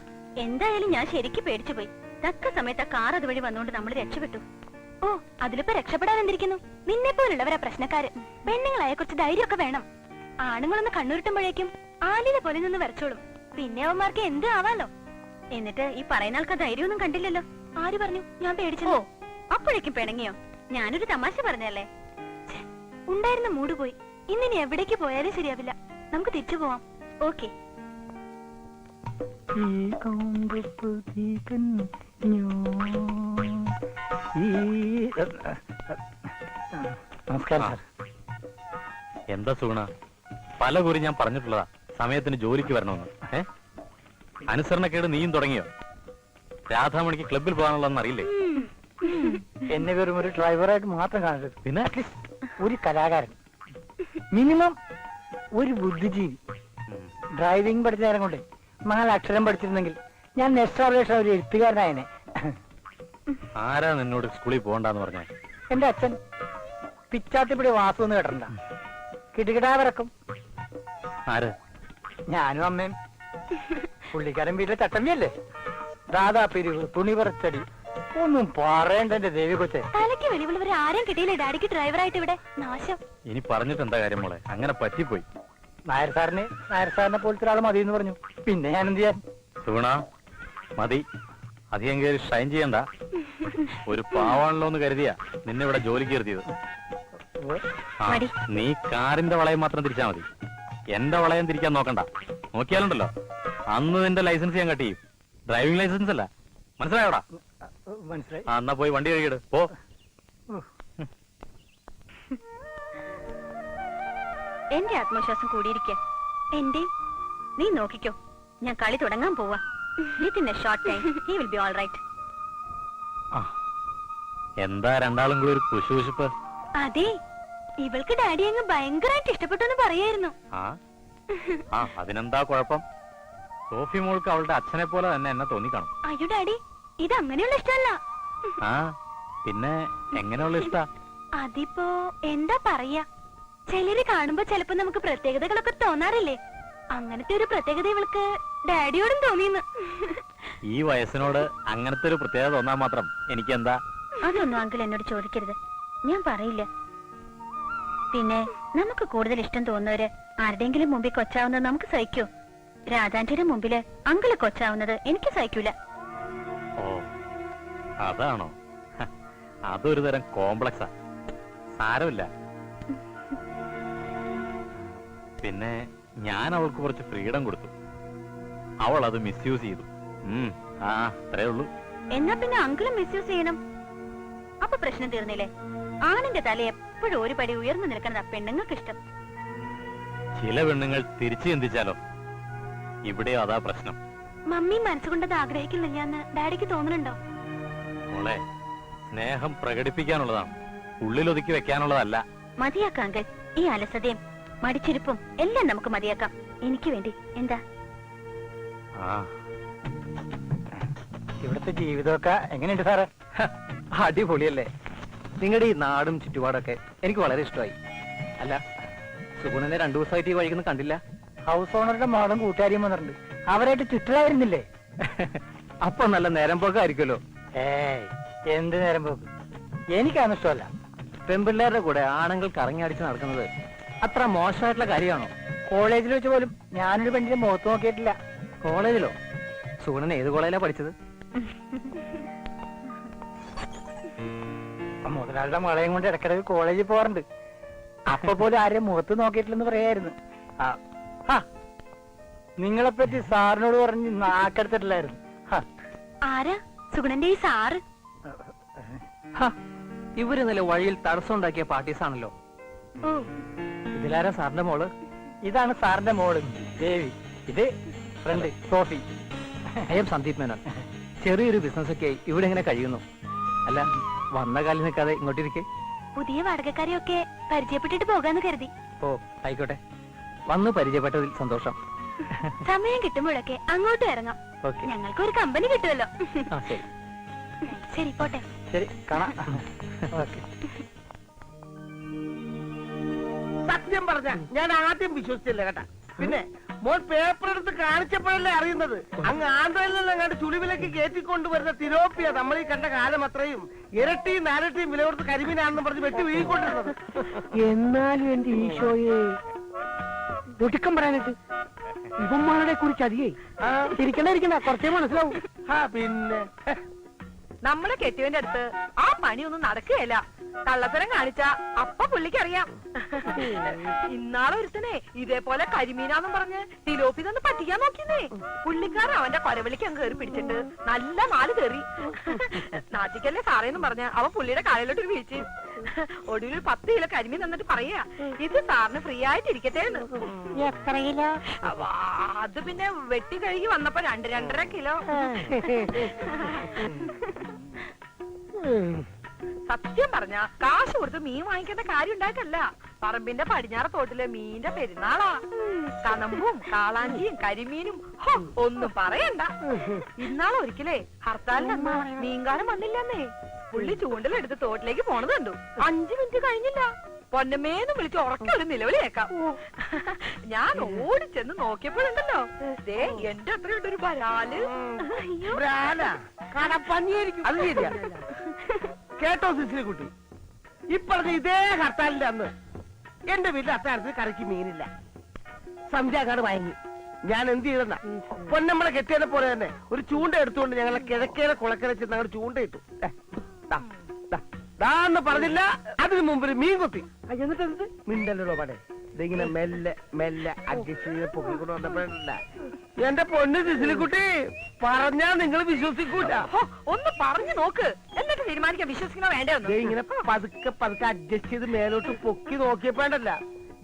എന്തായാലും ഞാൻ ശരിക്കും പേടിച്ചുപോയി. തക്ക സമയത്ത് ആ കാർ അതുവഴി വന്നുകൊണ്ട് നമ്മൾ രക്ഷപ്പെട്ടു. ഓ, അതിലിപ്പോ രക്ഷപ്പെടാൻ എന്തിരിക്കുന്നു? നിന്നെ പോലുള്ളവരാ പ്രശ്നക്കാര്. പെണ്ണുങ്ങളായ കുറച്ച് ധൈര്യമൊക്കെ വേണം. ആണുങ്ങളൊന്ന് കണ്ണുരുട്ടുമ്പോഴേക്കും ആലിനെ പോലെ നിന്ന് വരച്ചോളും. പിന്നെ അവന്മാർക്ക് എന്ത് ആവാലോ. എന്നിട്ട് ഈ പറയുന്ന ആൾക്ക് ധൈര്യമൊന്നും കണ്ടില്ലല്ലോ. ആര് പറഞ്ഞു ഞാൻ പേടിച്ചു? ഓ, അപ്പോഴേക്കും പിണങ്ങിയോ? ഞാനൊരു തമാശ പറഞ്ഞല്ലേ. ഉണ്ടായിരുന്ന മൂഡ് പോയി. ഇന്നിനി എവിടേക്ക് പോയാലും ശരിയാവില്ല. നമുക്ക് തിരിച്ചു പോവാം. ഓക്കെ. നമസ്കാരം സാർ. എന്താ സുഗുണ, പല കുറി ഞാൻ പറഞ്ഞിട്ടുള്ളതാ സമയത്തിന് ജോലിക്ക് വരണമെന്ന്. അനുസരണക്കേട് നീയും തുടങ്ങിയോ? രാധാമണിക്ക് ക്ലബിൽ പോകാനുള്ളതെന്ന് അറിയില്ലേ? എന്നെ വെറും ഒരു ഡ്രൈവറായിട്ട് മാത്രം കാണരുത്. പിന്നെ അറ്റ്ലീസ്റ്റ് ഒരു കലാകാരൻ, മിനിമം ഒരു ബുദ്ധിജീവി. ഡ്രൈവിംഗ് പഠിച്ച നേരം കൊണ്ട് 4 അക്ഷരം പഠിച്ചിരുന്നെങ്കിൽ ഞാൻ നെക്സ്റ്റ് ഒരു എഴുത്തുകാരനായനെ. ആരാ നിന്നോട് സ്കൂളിൽ പോകണ്ടെന്ന് പറഞ്ഞേ? എന്റെ അച്ഛൻ പിച്ചാത്തിപ്പിടി വാസു എന്ന് കേട്ടിട്ടുണ്ട? കിടുകിടാ വിറക്കും. ആര്? ഞാനും അമ്മയും. പുള്ളിക്കാരൻ വീട്ടിലെ ചട്ടമ്പിയല്ലേ? ദാദാ പിരിവ്, തുണി പറച്ചടി, ഒന്നും പറയണ്ട എന്റെ ദേവി കൊച്ചെ. തലയ്ക്ക് വെളിവുള്ളവർ ആരും കിട്ടിയില്ല ഡാഡിക്ക് ഡ്രൈവറായിട്ട് ഇവിടെ. നാശം. ഇനി പറഞ്ഞിട്ട് എന്താ കാര്യം മോളെ? അങ്ങനെ പറ്റിപ്പോയി. നായർ സാറിനെ പോലത്തെ ഒരാൾ മതി എന്ന് പറഞ്ഞു. പിന്നെ ഞാൻ എന്ത് ചെയ്യാൻ? സുഗുണ, മതി. അധികം കയറി ഷൈൻ ചെയ്യണ്ട. ഒരു പാവാണല്ലോ എന്ന് കരുതിയാ നിന്നെ ഇവിടെ ജോലിക്ക് കയറിയത്. ആ, മടി. നീ കാറിന്റെ വളയം മാത്രം തിരിച്ചാ മതി. എന്റെ വളയം തിരിക്കാൻ നോക്കണ്ട. നോക്കിയാലുണ്ടല്ലോ അന്ന് നിന്റെ ലൈസൻസ് ഞാൻ കട്ട് ചെയ്യും. ഡ്രൈവിംഗ് ലൈസൻസ് അല്ല, മനസ്സിലായോടാ? മനസ്സിലായി. ആ, എന്നാ പോയി വണ്ടി കഴുകിയിട് പോ. എന്റെ ആത്മവിശ്വാസം കൂടിയിരിക്കെ എന്റെ നീ നോക്കിക്കോ, ഞാൻ കളി തുടങ്ങാൻ പോവാ. Within a short time he will be all right. എന്താ രണ്ടാളും കൂടി ഒരു കുശുകുശുപ്പ്? അതെ, ഇവൾക്ക് ഡാഡി അങ്ങ് ഭയങ്കരമായിട്ട് ഇഷ്ടപ്പെട്ടു എന്ന് പറയായിരുന്നു. ആ, അതിനെന്താ കുഴപ്പം? സോഫി മോൾക്ക് അവളുടെ അച്ഛനെ പോലെ തന്നെ എന്നെ തോന്നിക്കാണും. അയ്യോ ഡാഡി, ഇത് അങ്ങനെയുള്ള ഇഷ്ടമല്ല. ആ, പിന്നെ എങ്ങനെയുള്ള ഇഷ്ടാ? അതിപ്പോ എന്താ പറയാ, ചിലര് കാണുമ്പോ ചിലപ്പോ നമുക്ക് പ്രത്യേകതകളൊക്കെ തോന്നാറില്ലേ? അങ്ങനത്തെ ഒരു പ്രത്യേകത ഇവൾക്ക് ഡാഡിയോടും തോന്നിന്ന്. ഈ വയസ്സിനോട് അങ്ങനത്തെ ഒരു പ്രത്യേകത തോന്നാൻ മാത്രം എനിക്കെന്താ? അതൊന്നും അങ്കിൾ എന്നോട് ചോദിക്കരുത്, ഞാൻ പറയില്ല. പിന്നെ നമുക്ക് കൂടുതൽ ഇഷ്ടം തോന്നുന്നവര് ആരുടെയെങ്കിലും മുമ്പിൽ കൊച്ചാവുന്നത് നമുക്ക് സഹിക്കൂ. രാധാന്റിയുടെ മുമ്പില് അങ്കിള് കൊച്ചാവുന്നത് എനിക്ക് സഹിക്കൂല. ഓ, അതാണോ? അതൊരു തരം കോംപ്ലക്സാ. സാരമില്ല. പിന്നെ ഞാൻ അവൾക്ക് കുറച്ച് ഫ്രീഡം കൊടുത്തു. അവൾ അത് മിസ്യൂസ് ചെയ്തു. അത്രേ ഉള്ളൂ. എന്നാ പിന്നെ അങ്കിള് മിസ്യൂസ് ചെയ്യണം. അപ്പൊ പ്രശ്നം തീർന്നില്ലേ? ആണിന്റെ തല എപ്പോഴും ഒരു പടി ഉയർന്നു നിൽക്കുന്നതാ പെണ്ണുങ്ങൾക്ക് ഇഷ്ടം. ചില പെണ്ണുങ്ങൾ തിരിച്ചു ചിന്തിച്ചാലോ? ഇവിടെ അതാ പ്രശ്നം. മമ്മി മനസ്സുകൊണ്ടത് ആഗ്രഹിക്കുന്നില്ല എന്ന് ഡാഡിക്ക് തോന്നുന്നുണ്ടോ? മോളെ, സ്നേഹം പ്രകടിപ്പിക്കാനുള്ളതാണ്, ഉള്ളിലൊതുക്കി വെക്കാനുള്ളതല്ല. മതിയാക്കാം അങ്കിൾ, ഈ അലസതയും മടിച്ചിരിപ്പും എല്ലാം നമുക്ക് മതിയാക്കാം. എനിക്ക് വേണ്ടി. എന്താ? ഇവിടുത്തെ ജീവിതമൊക്കെ എങ്ങനെയുണ്ട് സാറേ? അടിപൊളിയല്ലേ? നിങ്ങളുടെ ഈ നാടും ചുറ്റുപാടൊക്കെ എനിക്ക് വളരെ ഇഷ്ടമായി. അല്ല, സുഗുണനെ 2 ദിവസമായിട്ട് ഈ വഴിക്കൊന്നും കണ്ടില്ല. ഹൗസ് ഓണറുടെ മകളും കൂട്ടുകാരിയും വന്നിട്ടുണ്ട്. അവരായിട്ട് ചുറ്റിലായിരുന്നില്ലേ? അപ്പൊ നല്ല നേരം പോക്കായിരിക്കുമല്ലോ. എന്ത് നേരം പോക്ക്? എനിക്കതൊന്നും ഇഷ്ടമല്ല. പെൺപിള്ളേരുടെ കൂടെ ആണുങ്ങൾ കറങ്ങി അടിച്ച് നടക്കുന്നത് അത്ര മോശമായിട്ടുള്ള കാര്യമാണോ? കോളേജിൽ വെച്ച് പോലും ഞാനൊരു പെണ്ണിന്റെ മുഖത്ത് നോക്കിയിട്ടില്ല. കോളേജിലോ? സുഗുണൻ ഏത് കോളേജിലാണ് പഠിച്ചത്? മുതലാളുടെ മകളെയും കൊണ്ട് ഇടയ്ക്കിടയ്ക്ക് കോളേജിൽ പോകാറുണ്ട്. അപ്പൊ പോലും ആരെയും മുഖത്ത് നോക്കിയിട്ടില്ലെന്ന് പറയായിരുന്നു. നിങ്ങളെപ്പറ്റി സാറിനോട് പറഞ്ഞ് നാക്കെടുത്തിട്ടില്ലായിരുന്നു. ആരാ സുഗുണന്റെ ഈ സാറ്? ഇവര് നല്ല വഴിയിൽ തടസ്സം ഉണ്ടാക്കിയ പാർട്ടീസാണല്ലോ. ഓ, ഇതിലാരാ സാറിന്റെ മോള്? ഇതാണ് സാറിന്റെ മോള് ദേവി. ഇത് friend Sophie. I am Sandeep Menon. ചെറിയൊരു ബിസിനസ് ഒക്കെ ഇവിടെ ഇങ്ങനെ കഴിയുന്നു. അല്ല, വന്ന കാലം നിൽക്കാതെ ഇങ്ങോട്ടിരിക്കെ. പുതിയ വാടകക്കാരെയൊക്കെ പരിചയപ്പെട്ടിട്ട് പോകാന്ന് കരുതി. ഓ, ആയിക്കോട്ടെ. വന്ന് പരിചയപ്പെട്ടതിൽ സന്തോഷം. സമയം കിട്ടുമ്പോഴൊക്കെ അങ്ങോട്ട് ഇറങ്ങാം. ഓക്കെ. ഞങ്ങൾക്കൊരു കമ്പനി കിട്ടുമല്ലോ. ശരി ശരി, പോട്ടെ. ശരി, കാണാം. ഓക്കെ. സത്യം പറഞ്ഞ ഞാൻ ആദ്യം വിശ്വസിച്ചില്ല കേട്ടാ. പിന്നെ മോൻ പേപ്പർ എടുത്ത് കാണിച്ചപ്പോഴല്ലേ അറിയുന്നത്. അങ്ങ് ആന്ധ്രയിൽ നിന്ന് അങ്ങോട്ട് ചുളിവിലേക്ക് കയറ്റിക്കൊണ്ടുവരുന്ന തിലോപ്പിയ നമ്മൾ ഈ കണ്ട കാലം അത്രയും ഇരട്ടിയും നാരട്ടിയും വില കൊടുത്ത് കരിമീനാണെന്ന് പറഞ്ഞ് വെട്ടി വീഴിക്കൊണ്ടിരുന്നത്. എന്നാലും എന്റെ ഈശോയെ ദുഃഖം പറയാനായിട്ട് ഇവന്മാരുടെ കുറിച്ച് അധികേ ഇരിക്കണ്ട കുറച്ചേ മനസ്സിലാവും. പിന്നെ നമ്മുടെ കെട്ടിയവന്റെ അടുത്ത് ആ പണിയൊന്നും നടക്കുകയല്ല. കള്ളത്തരം കാണിച്ച അപ്പ പുള്ളിക്കറിയാം. ഇന്നാളെ ഒരുത്തനെ ഇതേപോലെ കരിമീനാന്നും പറഞ്ഞ് തിലോപ്പി തന്നെ പറ്റിക്കാൻ നോക്കിന്നേ. പുള്ളിക്കാരൻ അവന്റെ കൊരവിളിക്ക് അങ്ങ് കയറി പിടിച്ചിട്ട് നല്ല നാല് കയറി. നാട്ടിക്കല്ലേ സാറേന്നും പറഞ്ഞ അവൻ പുള്ളിയുടെ കാലിലോട്ട് വീഴ്ച. ഒടുവിൽ 10 കിലോ കരിമീൻ തന്നിട്ട് പറയാ, ഇത് സാറിന് ഫ്രീ ആയിട്ട് ഇരിക്കട്ടെ എന്ന്. എത്ര കിലോ? അത് പിന്നെ വെട്ടി കഴുകി വന്നപ്പോ 2-2.5 കിലോ. സത്യം പറഞ്ഞ കാശ് കൊടുത്ത് മീൻ വാങ്ങിക്കേണ്ട കാര്യം ഉണ്ടായിട്ടല്ല. പറമ്പിന്റെ പടിഞ്ഞാറ് തോട്ടിലെ മീനിന്റെ പെരുന്നാളാ. കണമ്പും കാളാഞ്ചിയും കരിമീനും ഹോ, ഒന്നും പറയണ്ട. ഇന്നാളെ ഒരിക്കലേ ഹർത്താലിന് മീൻകാരൻ വന്നില്ലെന്നേ. പുള്ളി ചൂണ്ടലെടുത്ത് തോട്ടിലേക്ക് പോണത് കണ്ടു. 5 മിനിറ്റ് കഴിഞ്ഞില്ല, പൊന്നമ്മേന്ന് വിളിച്ച് ഉറക്കെ ഒരു നിലവിളി കേക്കാം. ഞാൻ ഓടിച്ചെന്ന് നോക്കിയപ്പോഴുണ്ടല്ലോ, ദേ എന്റെ അത്രയുണ്ടൊരു വരാല്. കടപ്പന്നിയായിരിക്കും. അത് ശരിയാ. കേട്ടോ സിസിലി കുട്ടി, ഇപ്പോഴത്തെ ഇതേ ഹർത്താലിന്റെ അന്ന് എന്റെ വീട്ടിൽ അത്താഴത്തിന് കറിക്ക് മീനില്ല. സന്ധ്യാക്കാട് വാങ്ങി. ഞാൻ എന്ത് ചെയ്തെന്ന, പൊന്നമ്മളെ കെട്ടിയനെ പോലെ തന്നെ ഒരു ചൂണ്ട എടുത്തുകൊണ്ട് ഞങ്ങളെ കിഴക്കേലെ കുളക്കര ചെന്ന് അങ്ങോട്ട് ചൂണ്ടയിട്ടു. എന്ന് പറഞ്ഞില്ല, അതിനു മുമ്പ് ഒരു മീൻ കൊത്തി. എന്നിട്ട് എന്ത് മിണ്ടല്ലോ പടേ, ഇതിങ്ങനെ മെല്ലെ മെല്ലെ അഡ്ജസ്റ്റ് ചെയ്ത് പൊക്കിക്കൊണ്ട് വന്നപ്പോഴല്ല. എന്റെ പൊന്ന് സിസിലിക്കുട്ടി, പറഞ്ഞാ നിങ്ങൾ വിശ്വസിക്കൂല. ഒന്ന് പറഞ്ഞു നോക്ക്, എന്നിട്ട് തീരുമാനിക്കാൻ വിശ്വസിക്കണോ വേണ്ടെന്ന്. ഇങ്ങനെ പതുക്കെ പതുക്കെ അഡ്ജസ്റ്റ് ചെയ്ത് മേലോട്ട് പൊക്കി നോക്കിയപ്പോണ്ടല്ല,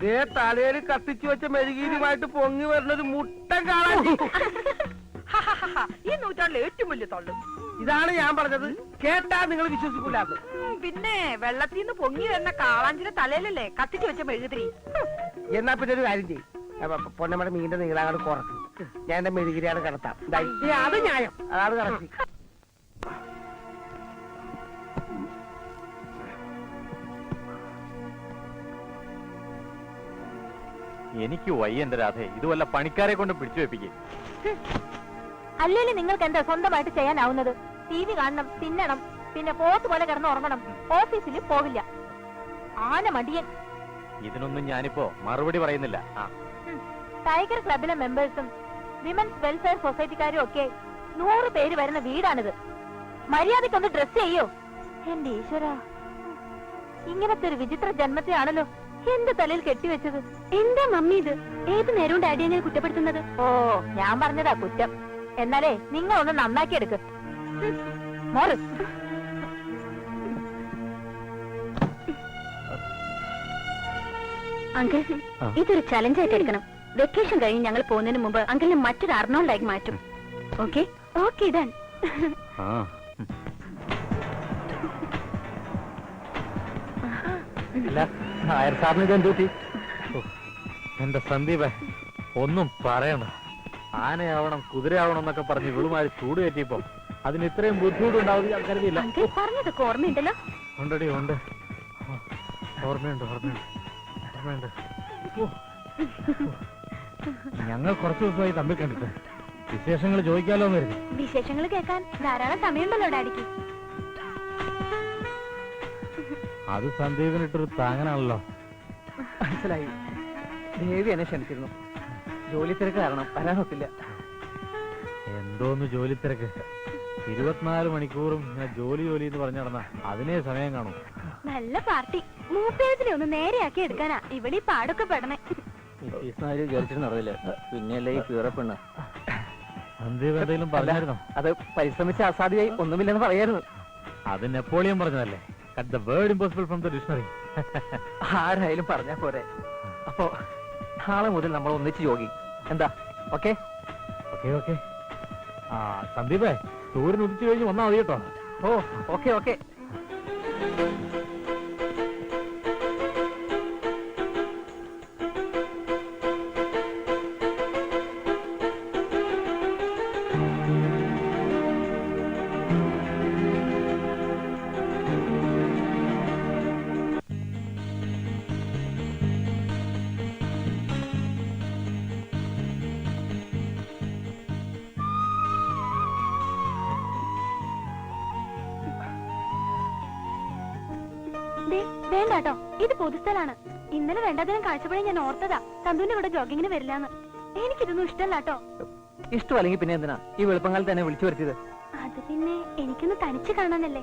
ദേ തലയിൽ കത്തിച്ചു വെച്ച മെഴുകീരുമായിട്ട് പൊങ്ങി വരുന്നൊരു മുട്ടൻ കാണാൻ. ഈ നൂറ്റാണ്ടിലെ ഏറ്റവും വലിയ തൊള്ളു. ഇതാണ് ഞാൻ പറഞ്ഞത്, കേട്ടാ നിങ്ങൾ വിശ്വസിക്കൂലാന്ന്. പിന്നെ വെള്ളത്തിൽ നിന്ന് പൊങ്ങി വരുന്ന കാളാഞ്ചിന്റെ തലയിലല്ലേ കത്തിച്ചു വെച്ച മെഴുകുതിരി. എന്നാ പിന്നെ ഒരു കാര്യം ചെയ്യും, പൊന്നമ്മയുടെ മീനിന്റെ നീളാങ്ങോട് കുറക്കും, ഞാൻ എന്റെ മെഴുകിരിയാണ് കടത്താം. അത് ന്യായം, അതാണ് കറക്റ്റ്. എനിക്ക് വയ്യ എന്റെ രാധേ, ഇത് വല്ല പണിക്കാരെ കൊണ്ട് പിടിച്ചു വെപ്പിക്കും. അല്ലേലും നിങ്ങൾക്ക് എന്താ സ്വന്തമായിട്ട് ചെയ്യാനാവുന്നത്? ടി വി കാണണം, തിന്നണം, പിന്നെ പോത്ത് പോലെ കിടന്ന് ഉറങ്ങണം, ഓഫീസിൽ പോകില്ല. ആന മടിയൻ. ഇതിനൊന്നും ഞാനിപ്പോ മറുപടി പറയുന്നില്ല. ടൈഗർ ക്ലബിലെ മെമ്പേഴ്സും വിമൻസ് വെൽഫെയർ സൊസൈറ്റിക്കാരും ഒക്കെ 100 പേര് വരുന്ന വീടാണിത്. മര്യാദക്കൊന്ന് ഡ്രസ് ചെയ്യോ? എന്റെ ഈശ്വര, ഇങ്ങനത്തെ ഒരു വിചിത്ര ജന്മത്തെയാണല്ലോ എന്റെ തലയിൽ കെട്ടിവെച്ചത്. എന്താ മമ്മി ഇത്? ഏത് നേരവും ഡാഡിയെ ഞാൻ കുറ്റപ്പെടുത്തുന്നത്? ഓ, ഞാൻ പറഞ്ഞതാ കുറ്റം. എന്നാലേ നിങ്ങൾ ഒന്ന് നന്നാക്കി എടുക്ക്. മോറ്. അങ്കിൾ, ഇതൊരു ചലഞ്ചായിട്ട് എടുക്കണം. വെക്കേഷൻ കഴിഞ്ഞ് ഞങ്ങൾ പോകുന്നതിന് മുമ്പ് അങ്കിളിനെ മറ്റൊരു അർണോൾഡായി മാറ്റും. ഓക്കെ? Okay done. നായർ സാറിന് ഇത് എന്ത് പറ്റി? എന്റെ സന്ദീപേ, ഒന്നും പറയണ്ട. ആനയാവണം കുതിരയാവണം എന്നൊക്കെ പറഞ്ഞ് വിളുമാരി ചൂട് കയറ്റിയപ്പോ അതിന് ഇത്രയും ബുദ്ധിമുട്ടുണ്ടാവും ഞാൻ കരുതിയില്ല. അങ്കിൾ പറഞ്ഞതൊക്കെ ഓർമ്മയുണ്ടല്ലോ? ഉണ്ടടി ഉണ്ട്, ഓർമ്മയുണ്ട് ഓർമ്മയുണ്ട് ഓർമ്മയുണ്ട്. ഞങ്ങൾ കുറച്ചു ദിവസമായി തമ്മിൽ കണ്ടിട്ട് വിശേഷങ്ങൾ ചോദിക്കാലോ എന്ന് കരുതി. വിശേഷങ്ങൾ കേൾക്കാൻ ധാരാളം സമയമുണ്ടല്ലോ ഡാഡിക്ക്. അത് സന്ദീപിനിട്ടൊരു താങ്ങനാണല്ലോ. മനസ്സിലായി. ദേവി എന്നെ ക്ഷണിച്ചിരുന്നു. ജോലി തിരക്ക് കാരണം വരാനൊത്തില്ല. എന്തോന്ന് ജോലി തിരക്ക്? 24 മണിക്കൂറും ഞാൻ ജോലി എന്ന് പറഞ്ഞു നടന്ന അതിനേ സമയം കാണും. നല്ല പാർട്ടി. മൂപ്പേരത്തിനെ ഒന്ന് നേരെയാക്കി എടുക്കാനാ ഇവിടെ പാടൊക്കെ പെടണേ. വിചാരിച്ചിരുന്നറിയില്ല, പിന്നെയല്ലേ ഈ കീറപ്പെണ്ണ്. സന്ദീപ് എന്തെങ്കിലും പറഞ്ഞായിരുന്നോ? അത് പരിശ്രമിച്ച അസാധ്യമായി ഒന്നുമില്ലെന്ന് പറയായിരുന്നു. അത് നെപ്പോളിയൻ പറഞ്ഞതല്ലേ, cut the word impossible from the dictionary. ആരായാലും പറഞ്ഞാ പോരെ. അപ്പോ നാളെ മുതൽ നമ്മൾ ഒന്നിച്ച് ജോഗിങ്. എന്താ? Okay okay okay. ആ സന്ദീപേ, സൂര്യൻ ഉദിച്ചു കഴിഞ്ഞ് വന്നാ മതി കേട്ടോ. ഓ ഓക്കെ ഓക്കെ. വേണ്ടാട്ടോ, ഇത് പൊതുസ്ഥലാണ്. ഇന്നലെ രണ്ടാം കാഴ്ചപ്പഴേ ഞാൻ ഓർത്തതാ സന്തുവിന്റെ കൂടെ ജോഗിങ്ങിന് വരില്ലാന്ന്. എനിക്കിതൊന്നും ഇഷ്ടമല്ലാട്ടോ. ഇഷ്ടമല്ലെങ്കിൽ പിന്നെ എന്തിനാ ഈ വെളുപ്പങ്കാലത്ത് തന്നെ വിളിച്ചു വരുത്തിയത്? അത് പിന്നെ എനിക്കൊന്ന് തനിച്ച് കാണാനല്ലേ.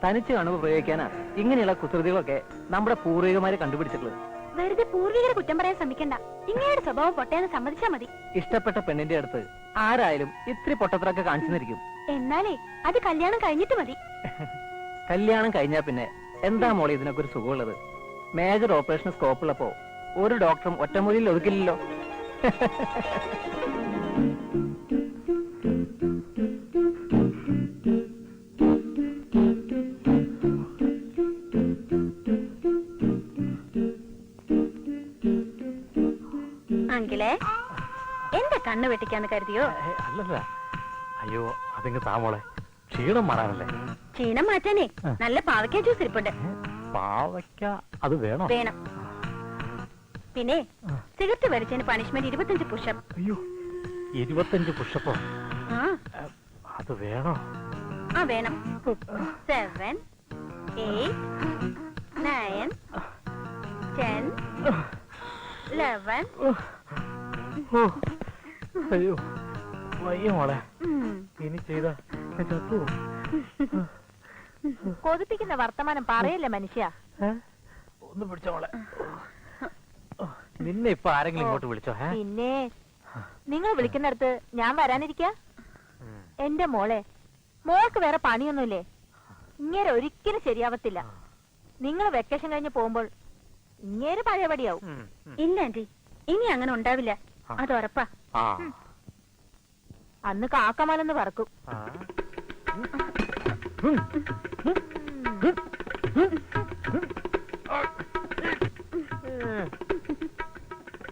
തനിച്ച് കാണുമ്പോൾ പ്രയോഗിക്കാനാ ഇങ്ങനെയുള്ള കുസൃതികളൊക്കെ നമ്മുടെ പൂർവികമാരെ കണ്ടുപിടിച്ചിട്ടുള്ളത്. വെറുതെ പൂർവികരെ കുറ്റം പറയാൻ ശ്രമിക്കണ്ട. ഇങ്ങയുടെ സ്വഭാവം പൊട്ടയെന്ന് സമ്മതിച്ചാ മതി. ഇഷ്ടപ്പെട്ട പെണ്ണിന്റെ അടുത്ത് ആരായാലും ഇത്തിരി പൊട്ടത്തിലൊക്കെ കാണിച്ചിരിക്കും. എന്നാലേ അത് കല്യാണം കഴിഞ്ഞിട്ട് മതി. കല്യാണം കഴിഞ്ഞാ പിന്നെ എന്താ മോളെ ഇതിനൊക്കെ ഒരു സുഖമുള്ളത്? മേജർ ഓപ്പറേഷൻ സ്കോപ്പ് ഉള്ളപ്പോ ഒരു ഡോക്ടറും ഒറ്റമൊഴിയിൽ ഒതുക്കില്ലല്ലോ. എന്റെ കണ്ണ് വെട്ടിക്കാന്ന് കരുതിയോ? അല്ലല്ല, അയ്യോ അതിങ്ങ് താമോളെ, ക്ഷീണം മാറാനല്ലേ. ക്ഷീണം മാറ്റാനേ നല്ല പാവയ്ക്ക ജ്യൂസ് ഇരിപ്പുണ്ട്. പാവയ്ക്ക അത് വേണോ? വേണം. പിന്നെ സിഗരറ്റ് വലിച്ചതിന് പണിഷ്മെന്റ് 25 പുഷപ്പ്. അയ്യോ 25 പുഷപ്പോ? അത് വേണോ? ആ വേണം. 7, 8, 9, 10, 11. അയ്യോ വയ്യ മോളെ, ഇനി ചെയ്ത ചത്തു. കൊതിപ്പിക്കുന്ന വർത്തമാനം പറയല്ലേ മനുഷ്യ. ഒന്ന് പിടിച്ചോ മോളെ. നിന്നെ ഇപ്പൊ ആരെങ്കിലും ഇങ്ങോട്ട് വിളിച്ചോ? പിന്നെ നിങ്ങൾ വിളിക്കുന്നിടത്ത് ഞാൻ വരാനിരിക്ക? എന്റെ മോളെ, മോൾക്ക് വേറെ പണിയൊന്നുമില്ലേ? ഇങ്ങനെ ഒരിക്കലും ശരിയാവത്തില്ല. നിങ്ങൾ വെക്കേഷൻ കഴിഞ്ഞ് പോകുമ്പോൾ ഇങ്ങനെ പഴയപടിയാവും. ഇല്ല ആന്റി, ഇനി അങ്ങനെ ഉണ്ടാവില്ല, അത് ഉറപ്പാ. അന്ന് കാക്കമാലെന്ന് പറക്കും.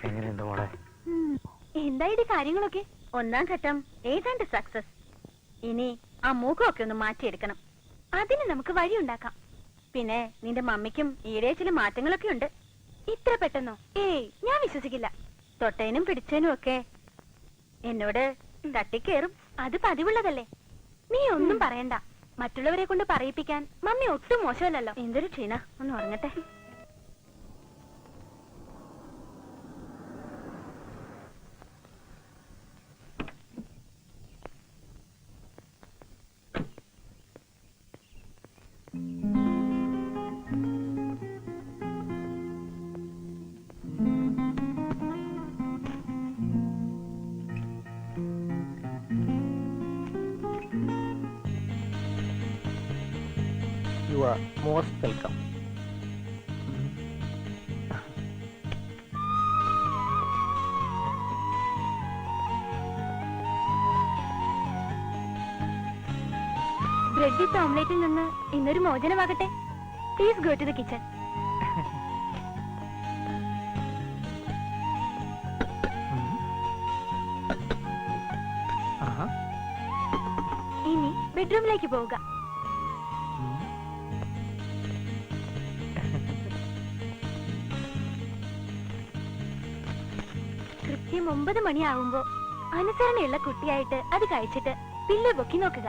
എങ്ങനെയുണ്ട് മോളെ? എന്തായിട്ട് കാര്യങ്ങളൊക്കെ? ഒന്നാം ഘട്ടം ഏതാണ്ട് സക്സസ്. ഇനി ആ മൂക്കമൊക്കെ ഒന്ന് മാറ്റിയെടുക്കണം. അതിന് നമുക്ക് വഴിയുണ്ടാക്കാം. പിന്നെ നിന്റെ മമ്മിക്കും ഈടെ ചില മാറ്റങ്ങളൊക്കെ ഉണ്ട്. ഇത്ര പെട്ടെന്നോ? ഏയ്, ഞാൻ വിശ്വസിക്കില്ല. തൊട്ടേനും പിടിച്ചേനും ഒക്കെ എന്നോട് തട്ടിക്കേറും. അത് പതിവുള്ളതല്ലേ. നീ ഒന്നും പറയണ്ട. മറ്റുള്ളവരെ കൊണ്ട് പറയിപ്പിക്കാൻ മമ്മി ഒട്ടും മോശമല്ലല്ലോ. എന്തൊരു ക്ഷീണ, ഒന്ന് ഉറങ്ങട്ടെ. You are most welcome. Bread with ഓംലേറ്റിൽ നിന്ന് ഇന്നൊരു മോചനമാകട്ടെ. Please go to the kitchen. ഇനി ബെഡ്റൂമിലേക്ക് പോവുക. കൃത്യം 9 മണിയാവുമ്പോ അനുസരണയുള്ള കുട്ടിയായിട്ട് അത് കഴിച്ചിട്ട് പില്ല് പൊക്കി നോക്കുക.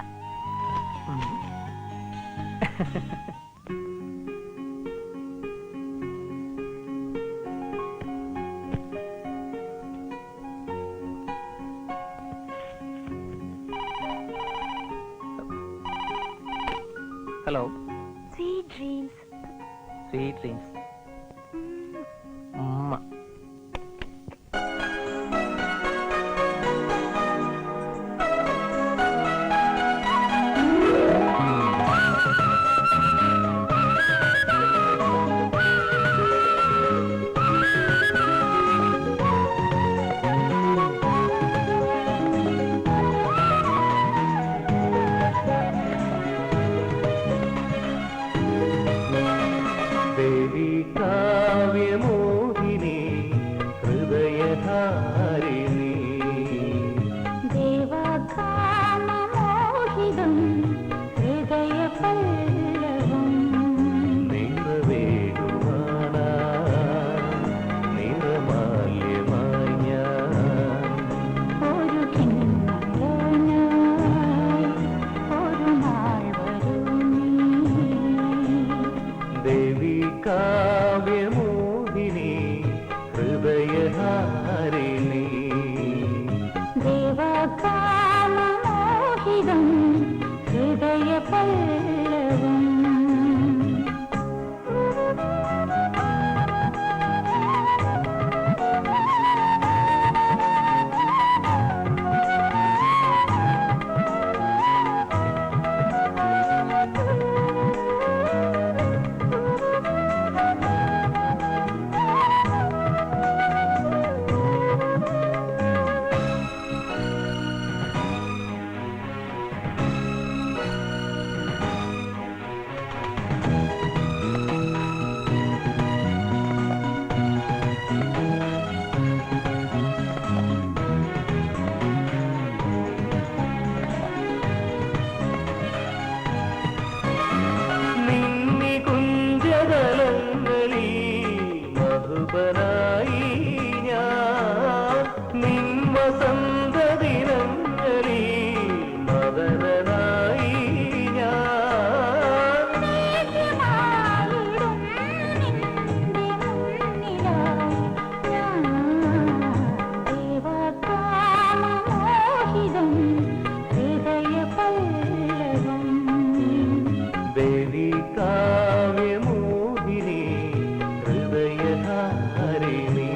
Hello. Sweet dreams. Sweet dreams. ഉമ്മ. Baby വസന്ത ദിനങ്ങളിൽ മദനനായി ഞാൻ ദേവി കാവ്യമോഹിനി ഹൃദയധാരിണി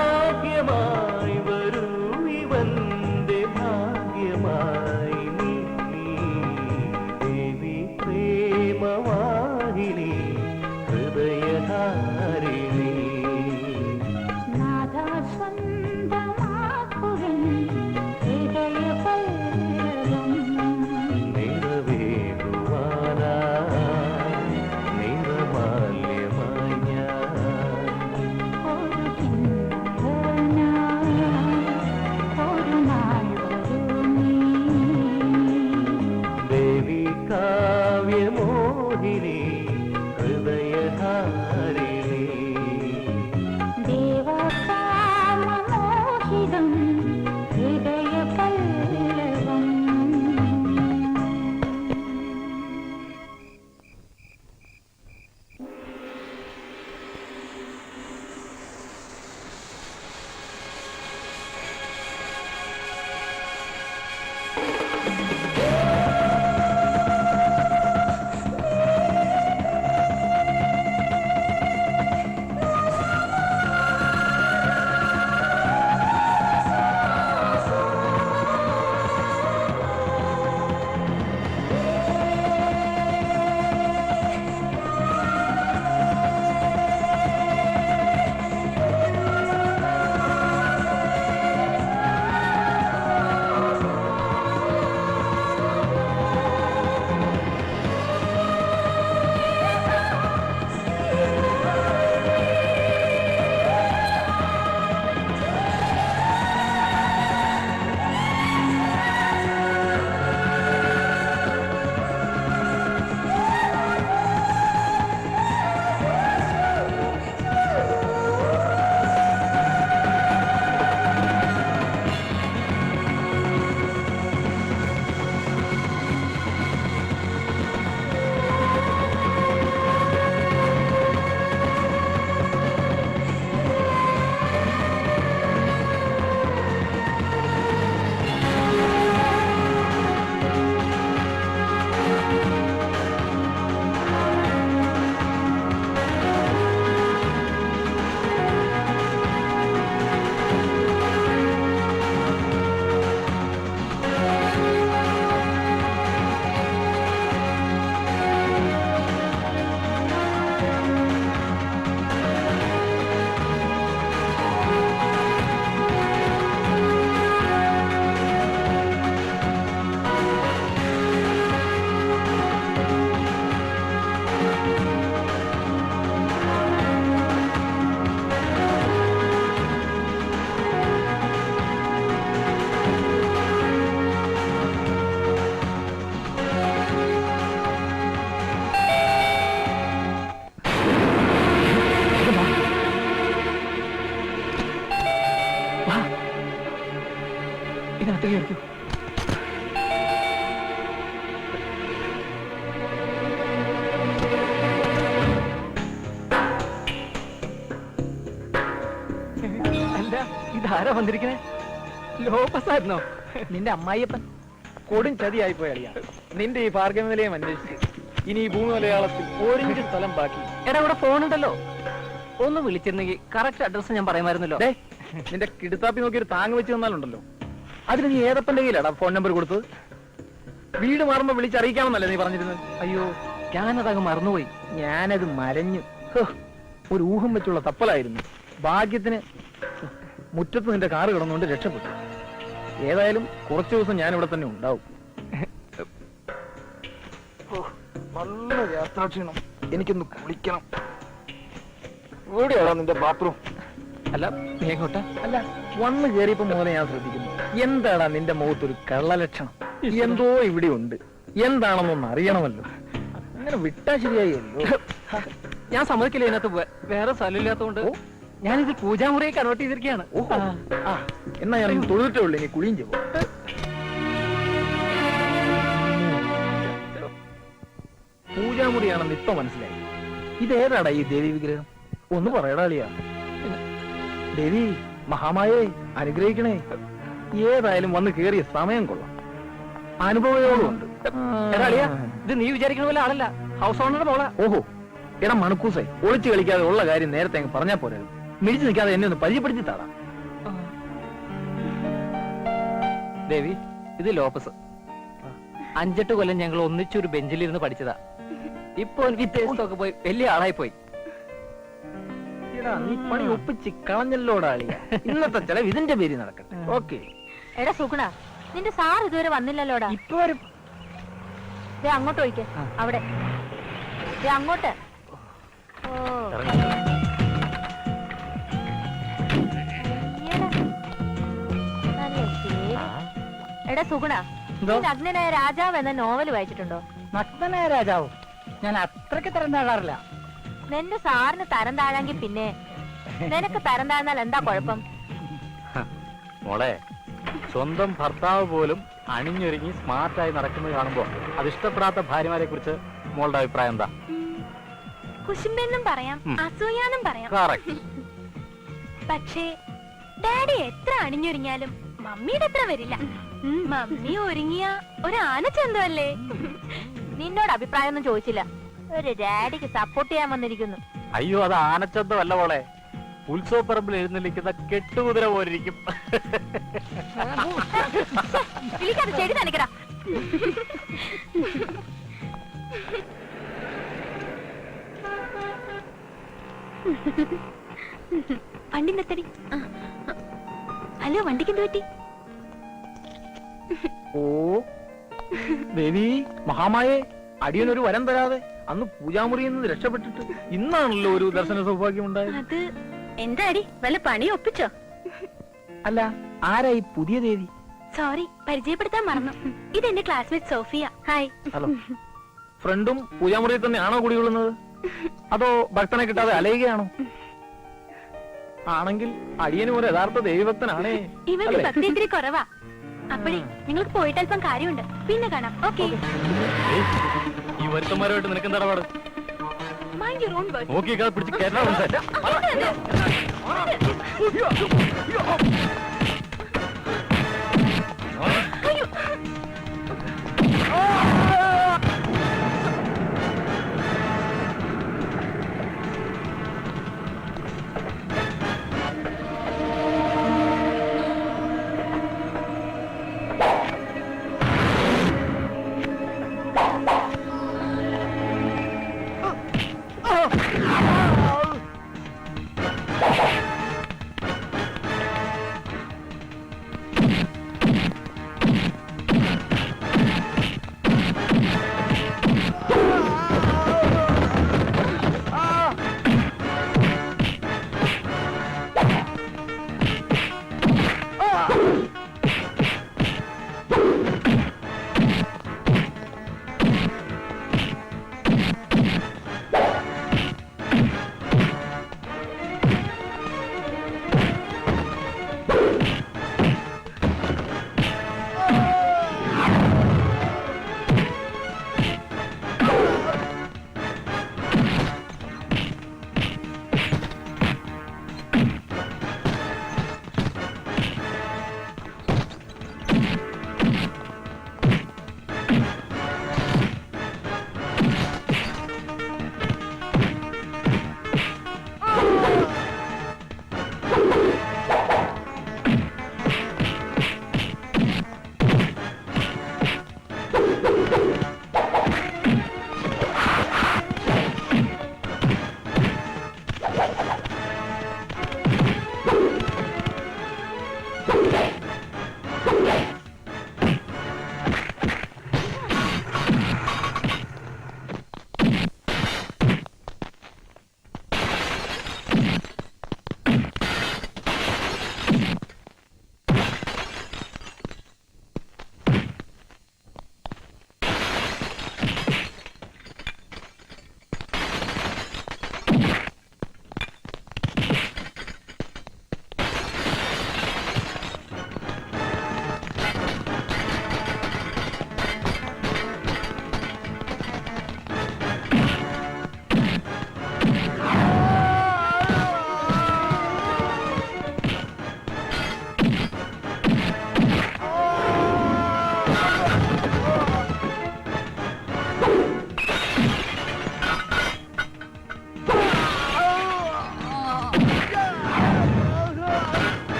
ഭാഗ്യമായി വരൂ ഇവന്റെ ഭാഗ്യമായി നീ ദേവി പ്രേമവാഹിനി ഹൃദയധാരിണി നിറവേറുവാനായി നിറമാല്യമായി ഞാൻ ദേവി കാവ്യമോഹിനി ഹൃദയധാരിണി ഇതിനകത്ത് കയറിക്കോ. അല്ല, ഇതാരാ വന്നിരിക്കണേ? ലോപ്പസായിരുന്നോ? നിന്റെ അമ്മായിയപ്പൻ കൊടും ചതിയായി പോയറിയാ. നിന്റെ ഈ ഭാർഗവനിലയം അന്വേഷിച്ച് ഇനി ഈ ഭൂമി മലയാളത്തിൽ ഒരിഞ്ച് സ്ഥലം ബാക്കി. എടാ ഇവിടെ ഫോണുണ്ടല്ലോ, ഒന്ന് വിളിച്ചിരുന്നെങ്കിൽ കറക്റ്റ് അഡ്രസ് ഞാൻ പറയുമായിരുന്നല്ലോ. ഡേ, നിന്റെ കിടുത്താപ്പി നോക്കി ഒരു താങ്ങ് വെച്ച് തന്നാലുണ്ടല്ലോ. അതിന് നീ ഏതപ്പന്റെ കയ്യിലാടാ ഫോൺ നമ്പർ കൊടുത്തത്? വീട് മാറുമ്പോ വിളിച്ചറിയിക്കാമെന്നല്ലേ നീ പറഞ്ഞിരുന്നത്? അയ്യോ ഞാനതങ്ങ് മറന്നുപോയി. ഞാനത് മരഞ്ഞു. ഹോ, ഒരു ഊഹം വെച്ചുള്ള തപ്പലായിരുന്നു. ഭാഗ്യത്തിന് മുറ്റത്ത് നിന്റെ കാറ് കിടന്നുകൊണ്ട് രക്ഷപ്പെട്ടു. ഏതായാലും കുറച്ചു ദിവസം ഞാൻ ഇവിടെ തന്നെ ഉണ്ടാവും. നല്ല യാത്രാക്ഷീണം, എനിക്കൊന്ന് കുളിക്കണം. എവിടെയാണോ നിന്റെ ബാത്റൂം? അല്ല നീ എങ്ങോട്ടാ? അല്ല, വന്ന് കയറിയപ്പോ മുതലേ ഞാൻ ശ്രദ്ധിക്കുന്നു. എന്താടാ നിന്റെ മുഖത്തൊരു കള്ളലക്ഷണം? എന്തോ ഇവിടെ ഉണ്ട്, എന്താണെന്നൊന്ന് അറിയണമല്ലോ. അങ്ങനെ വിട്ടാ ശരിയായല്ലോ. ഞാൻ സമ്മതിക്കില്ല, ഇതിനകത്ത് വേറെ സ്ഥലമില്ലാത്തതുകൊണ്ട് ഞാനിത് പൂജാമുറിയെ കൺവേർട്ട് ചെയ്തിരിക്കുകയാണ്. ഓഹോ, ആ എന്നാ ഞാൻ തൊഴുതിട്ടേ ഉള്ളൂ, ഇനി കുളിയും ചെയ്യും. പൂജാമുറിയാണെന്ന് ഇപ്പൊ മനസ്സിലായി. ഇതേതാടാ ഈ ദേവി വിഗ്രഹം? ഒന്ന് പറയടാളിയാ. ദേവി മഹാമായേ, അനുഗ്രഹിക്കണേ. ഏതായാലും വന്ന് കേറിയ സമയം കൊള്ളാം, അനുഭവയോടുണ്ട്. എടാളിയാ, ഇത് നീ വിചാരിക്കുന്ന പോലെ ആളല്ല, ഹൗസ് ഓണറുടെ മോളാ. ഓഹോ, എടാ മണക്കൂസേ, ഒളിച്ചു കളിക്കാതെ ഉള്ള കാര്യം നേരത്തെ അങ്ങ് പറഞ്ഞാ പോരായിരുന്നു. മിടിച്ചു നിൽക്കാതെ എന്നെ ഒന്ന് പരിചയപ്പെടുത്തി താടാ. ദേവി, ഇത് ലോപ്പസ്. 5-8 കൊല്ലം ഞങ്ങൾ ഒന്നിച്ചൊരു ബെഞ്ചിലിരുന്ന് പഠിച്ചതാ. ഇപ്പൊ വിദ്യാഭ്യാസമൊക്കെ പോയി വലിയ ആളായി പോയി. എടാ നീ പണി ഒപ്പിച്ച് കളഞ്ഞല്ലോടാ അളിയ. ഇന്നത്തെ ചെലവ് ഇതിന്റെ പേര് നടക്കട്ടെ. ഓക്കെ, എടാ സുഗുണ, നിന്റെ സാർ ഇതുവരെ വന്നില്ലല്ലോടാ. ഇപ്പൊ വരും. ദേ അങ്ങോട്ട് ഒഴിക്ക, അവിടെ ദേ അങ്ങോട്ട്. ഓ അയ്യടാ. നല്ല ശരി. എടാ സുഗുണ, എന്തോ? നീ നഗ്നനായ രാജാവ് എന്ന നോവൽ വായിച്ചിട്ടുണ്ടോ? നഗ്നനായ രാജാവ് ഞാൻ അത്രയ്ക്ക് തരം താഴാറില്ല. നിന്റെ സാറിന് തരം താഴാങ്കി പിന്നെ നിനക്ക് തരം താഴ്ന്നാൽ എന്താ കുഴപ്പം? മോളെ, സ്വന്തം ഭർത്താവ് പോലും അണിഞ്ഞൊരുങ്ങി സ്മാർട്ടായി നടക്കുന്നത് കാണുമ്പോ അത് ഇഷ്ടപ്പെടാത്ത ഭാര്യമാരെ കുറിച്ച് മോളുടെ അഭിപ്രായം എന്താ? കുശുമ്പെന്നും പറയാം, അസൂയാന്നും പറയാം. കറക്റ്റ്. പക്ഷേ ഡാഡി എത്ര അണിഞ്ഞൊരുങ്ങിയാലും മമ്മിയുടെ അത്ര വരില്ല. മമ്മി ഒരുങ്ങിയ ഒരു ആനച്ചന്തമല്ലേ. നിന്നോട് അഭിപ്രായം ഒന്നും ചോദിച്ചില്ല, ഒരു ഡാഡിക്ക് സപ്പോർട്ട് ചെയ്യാൻ വന്നിരിക്കുന്നു. അയ്യോ, അത് ആനച്ചന്തമല്ല മോളെ, ഉത്സവപ്പറമ്പിൽ എഴുന്നള്ളിക്കുന്ന കെട്ടുകുതിര പോലിരിക്കും. വിളിക്കാതെ ചെടി നനക്കടാ. വണ്ടി നിർത്തടി. ഹലോ, വണ്ടിക്ക് എന്ത് പറ്റി? ഓ ദേവി മഹാമായേ, അടിയനൊരു വരം തരാതെ അന്ന് പൂജാമുറിയിൽ നിന്ന് രക്ഷപ്പെട്ടിട്ട് ഇന്നാണല്ലോ ഒരു ദർശന സൗഭാഗ്യം ഉണ്ടായത്. അത് എന്താടി, വല്ല പണി ഒപ്പിച്ചോ? അല്ല, ആരാ ഈ പുതിയ ദേവി? സോറി, പരിചയപ്പെടുത്താൻ മറന്നു. ഇതെന്റെ ക്ലാസ്മേറ്റ് സോഫിയ. ഹായ്. ഹലോ. ഫ്രണ്ടും പൂജാമുറിയിൽ തന്നെയാണോ കുടികൊള്ളുന്നത്, അതോ ഭക്തനെ കിട്ടാതെ അലയുകയാണോ? ആണെങ്കിൽ അടിയനും ഒരു യഥാർത്ഥ ദേവിഭക്തനാണേ. ഇവർക്ക് ഭക്തി ഇത്തിരി കുറവാ. അപ്പഴേ നിങ്ങൾക്ക് പോയിട്ട് അല്പം കാര്യമുണ്ട്, പിന്നെ കാണാം. ഓക്കെ. ഈ വരുത്തന്മാരുമായിട്ട് നിനക്ക് എന്താ പാട്? Mind your own words. നോക്കിയേക്കാൾ പിടിച്ച് കേരളം.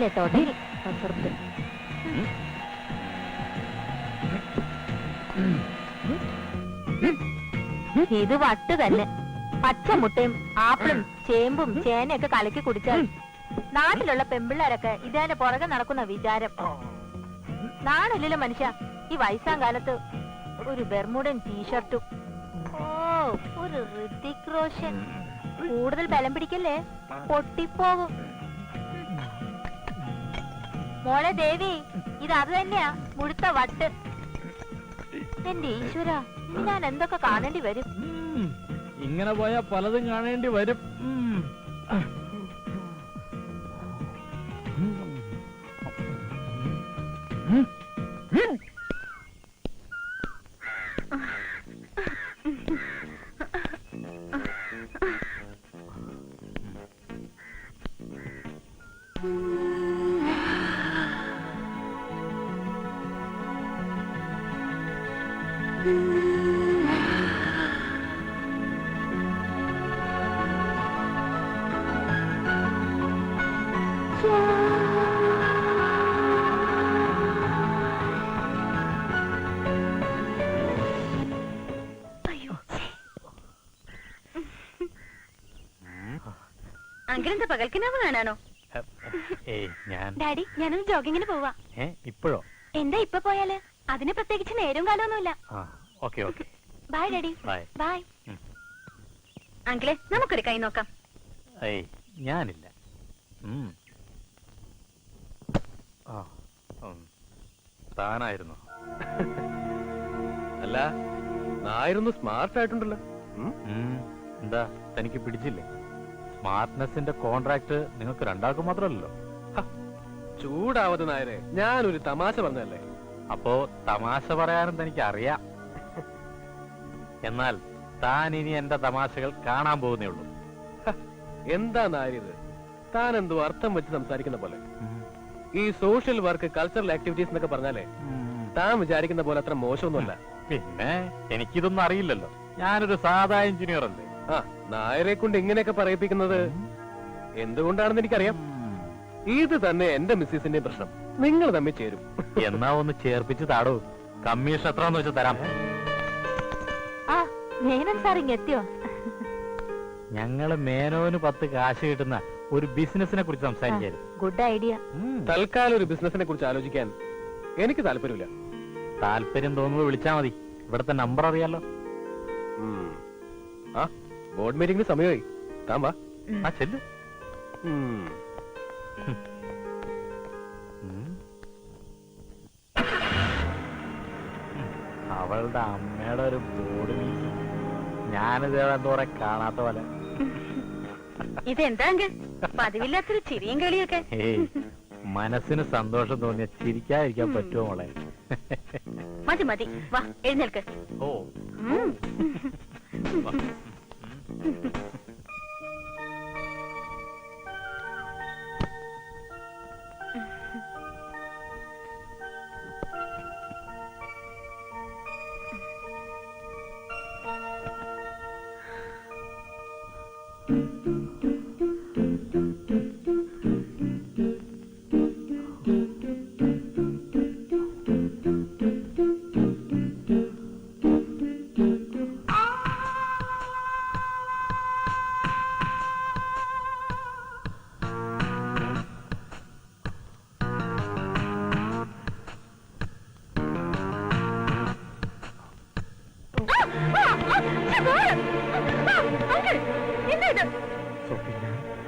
ले टोटे कसरत ഇത് വട്ട് തന്നെ. പച്ചമുട്ടയും ആപ്പിളും ചേമ്പും ചേനയൊക്കെ കലക്കി കുടിച്ചാൽ നാട്ടിലുള്ള പെമ്പിള്ളേരൊക്കെ ഇതേന്റെ പുറകെ നടക്കുന്ന വിചാരം. നാടില്ലല്ലോ മനുഷ്യ ഈ വയസ്സാം കാലത്ത് ഒരു ബെർമുഡൻ ടീഷർട്ടും. ഓ ഒരു ഋതിക് റോഷൻ. കൂടുതൽ ബലം പിടിക്കല്ലേ, പൊട്ടിപ്പോകും. മോളെ ദേവി, ഇത് അത് തന്നെയാ മുഴുത്ത വട്ട്. എന്റെ ഈശ്വര, ഇനി ഞാൻ എന്തൊക്കെ കാണേണ്ടി വരും. ഇങ്ങനെ പോയാ പലതും കാണേണ്ടി വരും. അങ്കിളെന്താ പകൽക്കിനാവ് കാണാനോ? ഏയ് ഞാൻ ഡാഡി, ഞാനൊന്ന് ജോഗിങ്ങിന് പോവാ. ഇപ്പോഴോ? എന്താ ഇപ്പൊ പോയാല്? അതിന് പ്രത്യേകിച്ച് നേരവും കാലമൊന്നുമില്ല. Okay okay bye daddy. Bye. Bye. അങ്കിളെ, നമുക്കൊരു കൈ നോക്കാം. ഏയ് ഞാനില്ല. താനായിരുന്നു. അല്ല, നായരൊന്ന് സ്മാർട്ട് ആയിട്ടുണ്ടല്ലോ. എന്താ തനിക്ക് പിടിച്ചില്ലേ? സ്മാർട്ട്നെസിന്റെ കോൺട്രാക്ട് നിങ്ങൾക്ക് രണ്ടാൾക്കും മാത്രമല്ലല്ലോ. ചൂടാവത് നായരെ, ഞാനൊരു തമാശ പറഞ്ഞല്ലേ. അപ്പോ തമാശ പറയാനും തനിക്ക് അറിയാം. എന്നാൽ താൻ ഇനി എന്റെ തമാശകൾ കാണാൻ പോകുന്നേ ഉള്ളൂ. എന്താ നായരിത്? താൻ എന്തോ അർത്ഥം വെച്ച് സംസാരിക്കുന്ന പോലെ. ഈ സോഷ്യൽ വർക്ക്, കൾച്ചറൽ ആക്ടിവിറ്റീസ് എന്നൊക്കെ പറഞ്ഞാലേ താൻ വിചാരിക്കുന്ന പോലെ അത്ര മോശമൊന്നുമല്ല. പിന്നെ എനിക്കിതൊന്നും അറിയില്ലല്ലോ. ഞാനൊരു സാധാ എഞ്ചിനീയർ അല്ലേ. ആ നായരെ കൊണ്ട് ഇങ്ങനെയൊക്കെ പറയിപ്പിക്കുന്നത് എന്തുകൊണ്ടാണെന്ന് എനിക്കറിയാം. ഇത് തന്നെ എന്റെ മിസ്സിസിന്റെ പ്രശ്നം. നിങ്ങൾ തമ്മിൽ ചേരും. എന്നാ ഒന്ന് ചേർപ്പിച്ച് താടോ. കമ്മീഷൻ എത്രയെന്ന് വെച്ച് തരാം. ആ മേനൻ സാർ ഇങ്ങെത്തിയോ? ഞങ്ങള് മേനോന് 10 കാശ് കിട്ടുന്ന ഒരു ബിസിനസിനെ കുറിച്ച് സംസാരിക്കായിരുന്നു. Good idea. തൽക്കാലം ഒരു ബിസിനസിനെ കുറിച്ച് ആലോചിക്കാൻ എനിക്ക് താല്പര്യമില്ല. താല്പര്യം തോന്നുമ്പോൾ വിളിച്ചാ മതി. ഇവിടുത്തെ നമ്പർ അറിയാലോ. ആ ബോർഡ് മീറ്റിംഗിന് സമയമായി. താൻ വാ. ആ ചെല്ലു. അവളുടെ അമ്മയുടെ ഒരു ബോർഡ് മീറ്റിംഗ്. ഞാനിതേടെ എന്തോറെ കാണാത്ത പോലെ. ഇതെന്താ പതിവില്ലാത്തൊരു ചിരിയും കളിയൊക്കെ? ഏയ്, മനസ്സിന് സന്തോഷം തോന്നിയ ചിരിക്കാതിരിക്കാൻ പറ്റുമോ മോളെ? മതി മതി, വാ എഴുന്നേൽക്ക്. ഓ വാ.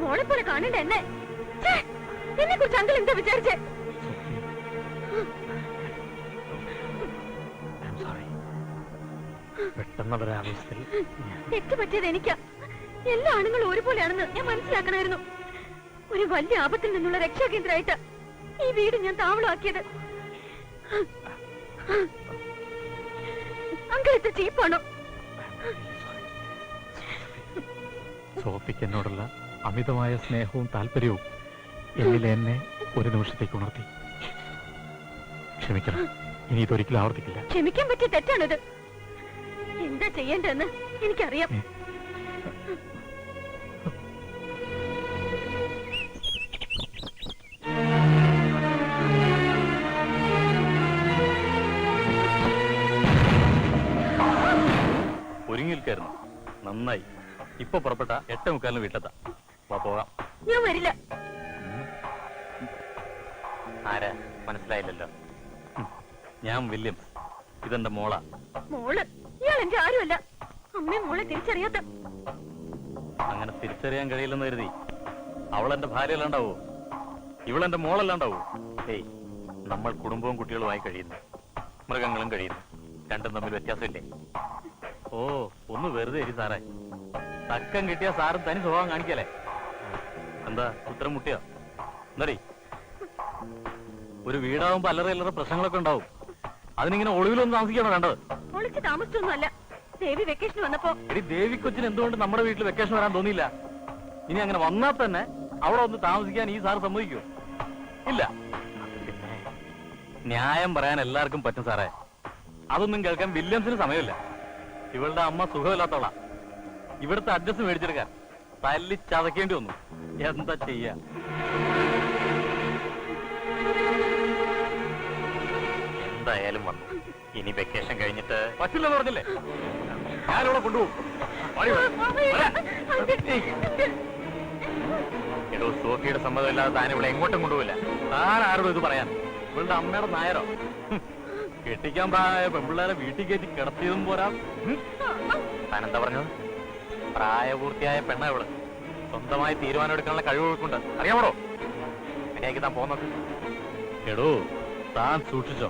മോളെ പോലെ കാണണ്ട എന്നെ. എന്നെ കുറിച്ച് അങ്കിൾ എന്താ വിചാരിച്ചേ? പെട്ടെന്നുള്ളൊരാവശ്യത്തിൽ തെറ്റ് പറ്റിയത് എനിക്കാ. എല്ലാ ആണുങ്ങളും ഒരുപോലെയാണെന്ന് ഞാൻ മനസ്സിലാക്കണമായിരുന്നു. ഒരു വലിയ ആപത്തിൽ നിന്നുള്ള രക്ഷാകേന്ദ്രമായിട്ട് ഈ വീട് ഞാൻ താവളമാക്കിയത്. അങ്കിൾ ഇത്ര ചീപ്പാണോ? സോഫിക്ക് എന്നോടുള്ള അമിതമായ സ്നേഹവും താല്പര്യവും എന്നിൽ എന്നെ ഒരു നിമിഷത്തേക്ക് ഉണർത്തി. ക്ഷമിക്കണം, ഇനി ഇതൊരിക്കലും ആവർത്തിക്കില്ല. ക്ഷമിക്കാൻ പറ്റിയ തെറ്റാണിത്. എന്താ ചെയ്യേണ്ടതെന്ന് എനിക്കറിയാം. വിളിച്ചായിരുന്നു. നന്നായി. ഇപ്പൊ പുറപ്പെട്ട 8:45 വീട്ടിലെത്താം. വാ പോകാം. ഞാൻ വരില്ല. ആരാ മനസ്സിലായില്ലല്ലോ. ഞാൻ വില്യംസ്. ഇതെന്റെ മോളാ. മോള്? ഇയാൾ എന്റെ ആരുമല്ല. അമ്മയും മോളെ തിരിച്ചറിയാത്ത. അങ്ങനെ തിരിച്ചറിയാൻ കഴിയില്ലെന്ന് കരുതി അവളെന്റെ ഭാര്യയല്ലാണ്ടാവോ? ഇവളെന്റെ മോളല്ലാണ്ടാവോ? ഏയ്, നമ്മൾ കുടുംബവും കുട്ടികളുമായി കഴിയുന്നു, മൃഗങ്ങളും കഴിയുന്നു. രണ്ടും തമ്മിൽ വ്യത്യാസമില്ലേ? ഓ, ഒന്ന് വെറുതെ ഇരി സാറേ. തക്കം കിട്ടിയ സാറും തനി സ്വഭാവം കാണിക്കല്ലേ? എന്താ ഉത്തരം മുട്ടിയോ? എന്താടി, ഒരു വീടാവുമ്പോ അല്ലറ പ്രശ്നങ്ങളൊക്കെ ഉണ്ടാവും. അതിനിങ്ങനെ ഒളിവിലൊന്നും താമസിക്കാണോ വേണ്ടത്? ഒളിച്ച് താമസിച്ചൊന്നുമല്ല. ദേവി വെക്കേഷൻ വന്നപ്പോ. എടി, ദേവി കൊച്ചിന് എന്തുകൊണ്ട് നമ്മുടെ വീട്ടിൽ വെക്കേഷൻ വരാൻ തോന്നിയില്ല? ഇനി അങ്ങനെ വന്നാൽ തന്നെ അവിടെ ഒന്ന് താമസിക്കാൻ ഈ സാറ് സമ്മതിക്കൂ? ഇല്ല. പിന്നെ ന്യായം പറയാൻ എല്ലാവർക്കും പറ്റും സാറേ. അതൊന്നും കേൾക്കാൻ വില്യംസിന് സമയമില്ല. ഇവളുടെ അമ്മ സുഖമില്ലാത്തവളാ. ഇവിടുത്തെ അഡ്രസ് മേടിച്ചെടുക്കാൻ തല്ലി ചതക്കേണ്ടി വന്നു. എന്താ ചെയ്യാ? എന്തായാലും വന്നു. ഇനി വെക്കേഷൻ കഴിഞ്ഞിട്ട് പറ്റില്ലെന്ന് പറഞ്ഞില്ലേ? ഞാനിവിടെ കൊണ്ടുപോകും. എടോ, സോഫിയുടെ സമ്മതമില്ലാതെ താൻ ഇവിടെ എങ്ങോട്ടും കൊണ്ടുപോയില്ല. താൻ ആരോടും ഇത് പറയാൻ? ഇവളുടെ അമ്മയുടെ നായരോ? കെട്ടിക്കാൻ പ്രായ പെൺപിള്ളേരെ വീട്ടിൽ കയറ്റി കിടത്തിയതും പോരാ. താനെന്താ പറഞ്ഞത്? പ്രായപൂർത്തിയായ പെണ്ണ ഇവള്. സ്വന്തമായി തീരുമാനം എടുക്കാനുള്ള കഴിവുകൾക്കുണ്ട്. അറിയാമോ? അങ്ങനെയാക്കി താൻ പോന്നത്. എടോ, താൻ സൂക്ഷിച്ചോ.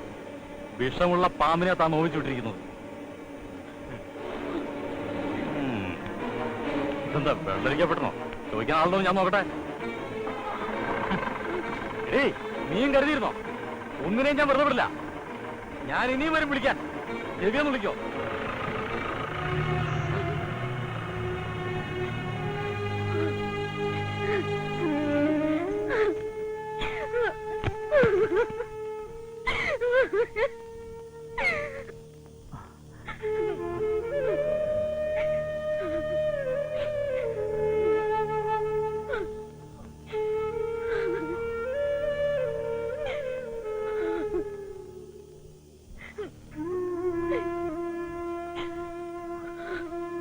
വിഷമുള്ള പാമ്പിനെ താൻ നോവിച്ചുവിട്ടിരിക്കുന്നത്. ഇതെന്താ വെള്ളരിക്കപ്പെടണോ? ചോദിക്കാൻ ആളുണ്ടോ ഞാൻ നോക്കട്ടെ. ഏയ്, നീയും കരുതിയിരുന്നോ? ഒന്നിനെയും ഞാൻ വെറുതെ വിടില്ല. ഞാൻ ഇനിയും വരും വിളിക്കാൻ. ചെവിയൊന്ന് വിളിക്കോ?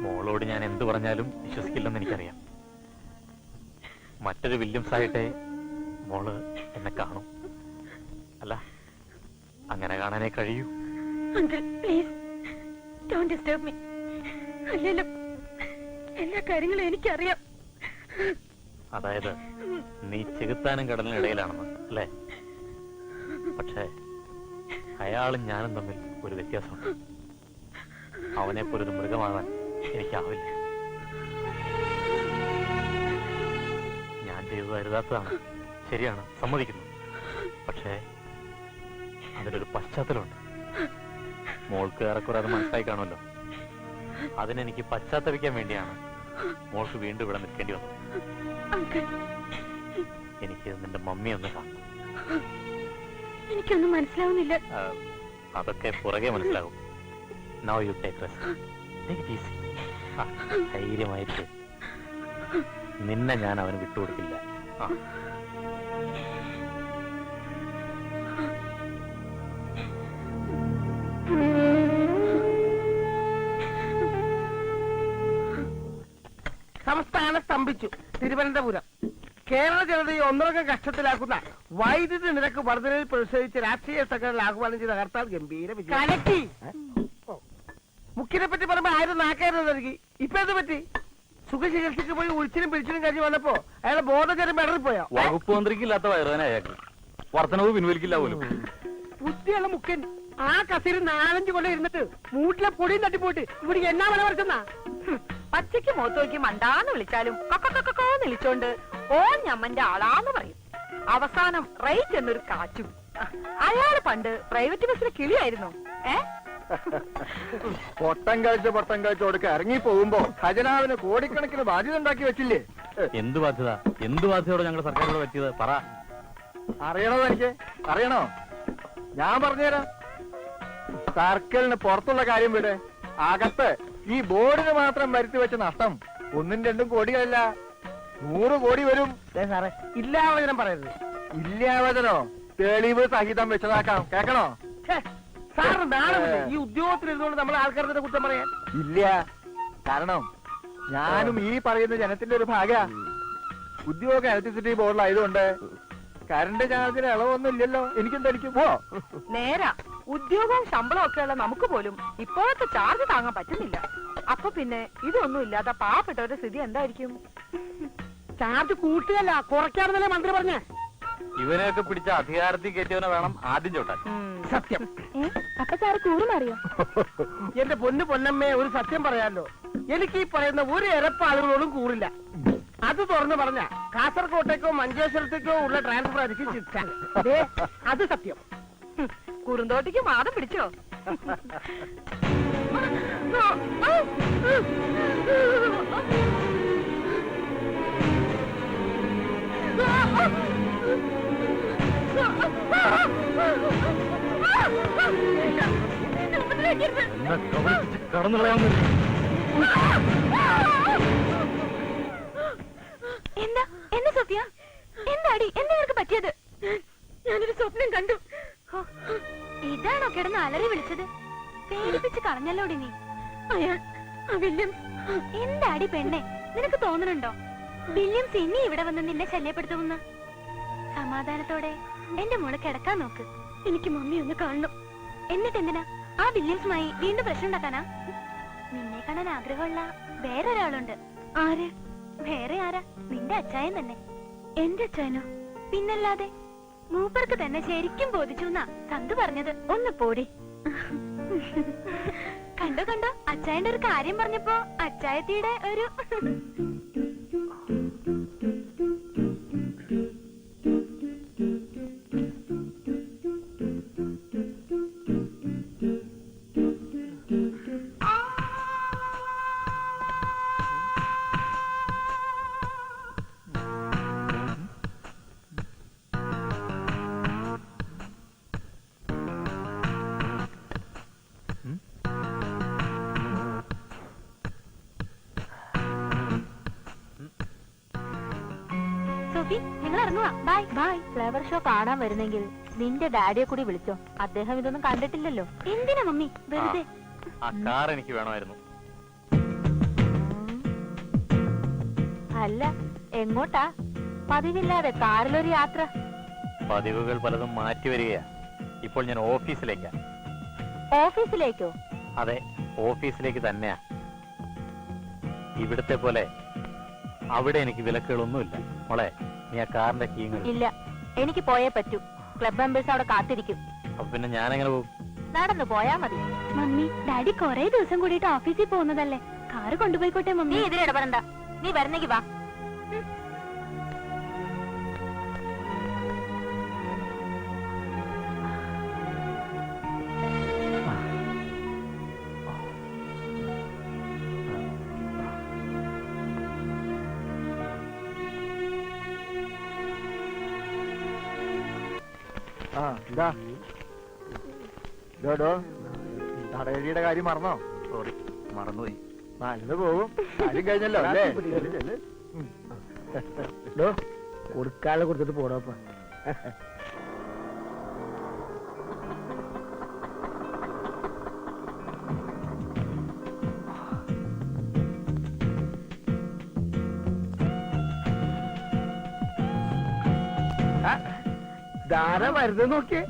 മോളോട് ഞാൻ എന്ത് പറഞ്ഞാലും വിശ്വസിക്കില്ലെന്ന് എനിക്കറിയാം. മറ്റൊരു വില്യംസ് ആയിട്ടേ മോള് എന്നെ കാണും. അല്ല, അങ്ങനെ കാണാനേ കഴിയൂ. Uncle, please don't disturb me. അല്ലല്ലോ, എല്ലാ കാര്യങ്ങളും എനിക്കറിയാം. അതായത് നീ ചെകുത്താനും കടലിനും ഇടയിലാണെന്ന് അല്ലേ? പക്ഷേ അയാളും ഞാനും തമ്മിൽ ഒരു വ്യത്യാസമുണ്ട്. അവനെ പോലൊരു മൃഗമാകാൻ എനിക്കാവില്ല. ഞാൻ ചെയ്തത് അരുതാത്തതാണ്, ശരിയാണ്, സമ്മതിക്കുന്നു. പക്ഷേ അതിലൊരു പശ്ചാത്തലമുണ്ട്. മോൾക്ക് ഏറെക്കുറെ അത് മനസ്സിലായി കാണുമല്ലോ. അതിനെനിക്ക് പശ്ചാത്തപിക്കാൻ വേണ്ടിയാണ് മോൾക്ക് വീണ്ടും ഇവിടെ നിൽക്കേണ്ടി വന്നത്. എനിക്ക് നിന്റെ മമ്മി ഒന്ന് കാണണം. എനിക്കൊന്നും മനസ്സിലാവുന്നില്ല. അതൊക്കെ പുറകെ മനസ്സിലാകും. Now you take rest. Take it easy. ധൈര്യമായിട്ട്. നിന്നെ ഞാൻ അവന് വിട്ടുകൊടുക്കില്ല. സംസ്ഥാനം സ്തംഭിച്ചു. തിരുവനന്തപുരം കേരള ജനതയെ ഒന്നടങ്കം കഷ്ടത്തിലാക്കുന്ന വൈദ്യുതി നിരക്ക് വർധനയിൽ പ്രതിഷേധിച്ച് രാഷ്ട്രീയ സംഘടനകൾ ആഹ്വാനം ചെയ്ത ഹർത്താൽ ഗംഭീര വിജയം. മുഖ്യനെ പറ്റി പറയുമ്പോ ആരും നാക്കായിരുന്നു നൽകി. ഇപ്പൊ എന്ത് പറ്റി? സുഖചികിത്സയ്ക്ക് പോയി ഉഴിച്ചിനും പിടിച്ചിനും കഴിഞ്ഞ് വന്നപ്പോ അയാളെ ബോധചരം ഇടറിപ്പോയോ? വകുപ്പ് മന്ത്രിക്കില്ലാത്ത വയറുവേന അയാൾക്ക്. വർധനവ് പിൻവലിക്കില്ല പോലും. ബുദ്ധിയുള്ള മുഖ്യൻ ആ കസേര 4-5 കൊല്ലം ഇരുന്നിട്ട് മൂട്ടിലെ പൊടിയും തട്ടിപ്പോയിട്ട് ഇവിടെ എന്നാ വില പറിച്ചെന്നാ? പച്ചയ്ക്ക് മുഖത്ത് നോക്കി മണ്ടാന്ന് വിളിച്ചാലും കക്കക്കക്കോന്ന് വിളിച്ചോണ്ട് ഓൻ ഞമ്മന്റെ ആളാന്ന് പറയും. അവസാനം റേറ്റ് എന്നൊരു കാറ്റും. അയാള് പണ്ട് പ്രൈവറ്റ് ബസ്സിലെ കിളിയായിരുന്നു. പൊട്ടം കഴിച്ച് കൊടുക്ക ഇറങ്ങി പോകുമ്പോ ഖജനാവിന് കോടിക്കണക്കിന് ബാധ്യത ഉണ്ടാക്കി വെച്ചില്ലേ? എന്ത് ബാധ്യത? എന്ത് ബാധ്യതയോടെ ഞങ്ങളുടെ സർക്കാരിനോട് പറ്റിയത് പറ. അറിയണോ? എനിക്ക് അറിയണോ? ഞാൻ പറഞ്ഞുതരാം. സർക്കിളിന് പുറത്തുള്ള കാര്യം വിട്. അകത്ത് ഈ ബോർഡിന് മാത്രം വരുത്തി വെച്ച നഷ്ടം 1-2 കോടിയല്ല, 100 കോടി വരും. സാറേ, ഇല്ലാവചനം പറയരുത്. ഇല്ലാവചനോ? തെളിവ് സഹിതം വെച്ചതാക്കാം. കേക്കണോ? സാറ് നാളെ ഈ ഉദ്യോഗത്തിൽ ഇരുന്നുകൊണ്ട് നമ്മളെ ആൾക്കാരുടെ കുറ്റം പറയാൻ ഇല്ല. കാരണം ഞാനും ഈ പറയുന്ന ജനത്തിന്റെ ഒരു ഭാഗ ഉദ്യോഗ ഇലക്ട്രിസിറ്റി ബോർഡിലായതുകൊണ്ട് കറണ്ട് ചാർജിന് ഇളവൊന്നും ഇല്ലല്ലോ. എനിക്കും തനിക്കും പോ. നേരാ, ഉദ്യോഗവും ശമ്പളവും ഒക്കെയുള്ള നമുക്ക് പോലും ഇപ്പോഴത്തെ ചാർജ് താങ്ങാൻ പറ്റുന്നില്ല. അപ്പൊ പിന്നെ ഇതൊന്നും ഇല്ലാത്ത പാവപ്പെട്ടവരുടെ സ്ഥിതി എന്തായിരിക്കും? ചാർജ് കൂട്ടുകയല്ല കുറയ്ക്കാണെന്നല്ലേ മന്ത്രി പറഞ്ഞേ. ഇവനെയൊക്കെ പിടിച്ച അധികാരത്തിൽ കയറ്റിയവനെ വേണം ആദ്യം ചോട്ടാൻ. സത്യം. അപ്പൊ സാറ് കൂറുമാറിയോ? എന്റെ പൊന്നു പൊന്നമ്മേ, ഒരു സത്യം പറയാലോ, എനിക്ക് ഈ പറയുന്ന ഒരു ഇരപ്പ് ആളുകളോടും കൂറില്ല. അത് തുറന്നു പറഞ്ഞ കാസർകോട്ടേക്കോ മഞ്ചേശ്വരത്തേക്കോ ഉള്ള ട്രാൻസ്ഫർ ആയിരിക്കും ശിക്ഷ. ദേ, അത് സത്യം. കുറുന്തോട്ടിക്ക് വാദം പിടിച്ചോ? കടന്നു കളയാൻ എന്താ എന്താ സോഫിയ? എന്താടി എന്താ നിനക്ക് പറ്റിയത്? ഞാനൊരു സ്വപ്നം കണ്ടു. ഇതാണോ കിടന്ന് അലറി വിളിച്ചത്? പേടിപ്പിച്ച് കളഞ്ഞല്ലോടി നീ. അയാൾ വില്യംസ്. എന്താടി പെണ്ണെ, നിനക്ക് തോന്നുന്നുണ്ടോ വില്യംസ് ഇനി ഇവിടെ വന്ന് നിന്നെ ശല്യപ്പെടുത്തുമെന്ന്? സമാധാനത്തോടെ എന്റെ മോള് കിടക്കാൻ നോക്ക്. എനിക്ക് മമ്മി ഒന്ന് കാണണം. എന്നിട്ട് എന്തിനാ ആ വില്യംസുമായി വീണ്ടും പ്രശ്നം ഉണ്ടാക്കാനാ? നിന്നെ കാണാൻ ആഗ്രഹമുള്ള വേറൊരാളുണ്ട്. ആര്? വേറെ ആരാ? നിന്റെ അച്ചായൻ തന്നെ. എന്റെ അച്ചായനോ? പിന്നല്ലാതെ. മൂപ്പർക്ക് തന്നെ ശരിക്കും ബോധിച്ചു എന്നാ സന്തു പറഞ്ഞത്. ഒന്ന് പോടി. കണ്ടോ കണ്ടോ, അച്ചായന്റെ ഒരു കാര്യം പറഞ്ഞപ്പോ അച്ചായത്തിയുടെ ഒരു ഞങ്ങൾ ഇറങ്ങുവാ. Bye bye. ഫ്ലവർ ഷോ കാണാൻ വരുന്നെങ്കിൽ നിന്റെ ഡാഡിയെ കൂടി വിളിച്ചോ. അദ്ദേഹം ഇതൊന്നും കണ്ടിട്ടില്ലല്ലോ. എന്തിനാ മമ്മി വെറുതെ? ആ കാർ എനിക്ക് വേണമായിരുന്നു. അല്ല, എങ്ങോട്ടാ? പതിവില്ലാതെ കാറിലൊരു യാത്ര. പതിവുകൾ പലതും മാറ്റി വരികയാ. ഇപ്പോൾ ഞാൻ ഓഫീസിലേക്കാ. ഓഫീസിലേക്കോ? അതെ, ഓഫീസിലേക്ക് തന്നെയാ. ഇവിടത്തെ പോലെ അവിടെ എനിക്ക് വിലക്കുകളൊന്നുമില്ല. മോളെ, നീ ആ കാറിന്റെ കീങ്ങൾ. ഇല്ല, എനിക്ക് പോയേ പറ്റൂ. ക്ലബ് മെമ്പേഴ്സ് അവിടെ കാത്തിരിക്കും. അപ്പൊ പിന്നെ ഞാനെങ്ങനെ പോകും? നടന്നു പോയാ മതി. മമ്മി, ഡാഡി കൊറേ ദിവസം കൂടിയിട്ട് ഓഫീസിൽ പോകുന്നതല്ലേ, കാറ് കൊണ്ടുപോയിക്കോട്ടെ നീ മമ്മി. ഇതിലിടപെടണ്ട. നീ വരുന്നെങ്കി വാ. ആ ഇതാ ഡോ തടയടിയുടെ കാര്യം മറന്നോ? സോറി, മറന്നുപോയി. നല്ലത് പോകും. കാര്യം കഴിഞ്ഞല്ലോ അല്ലേ? കൊടുക്കാതെ കൊടുത്തിട്ട് പോടോപ്പ. ധാര വരുന്നത് നോക്കിയേ.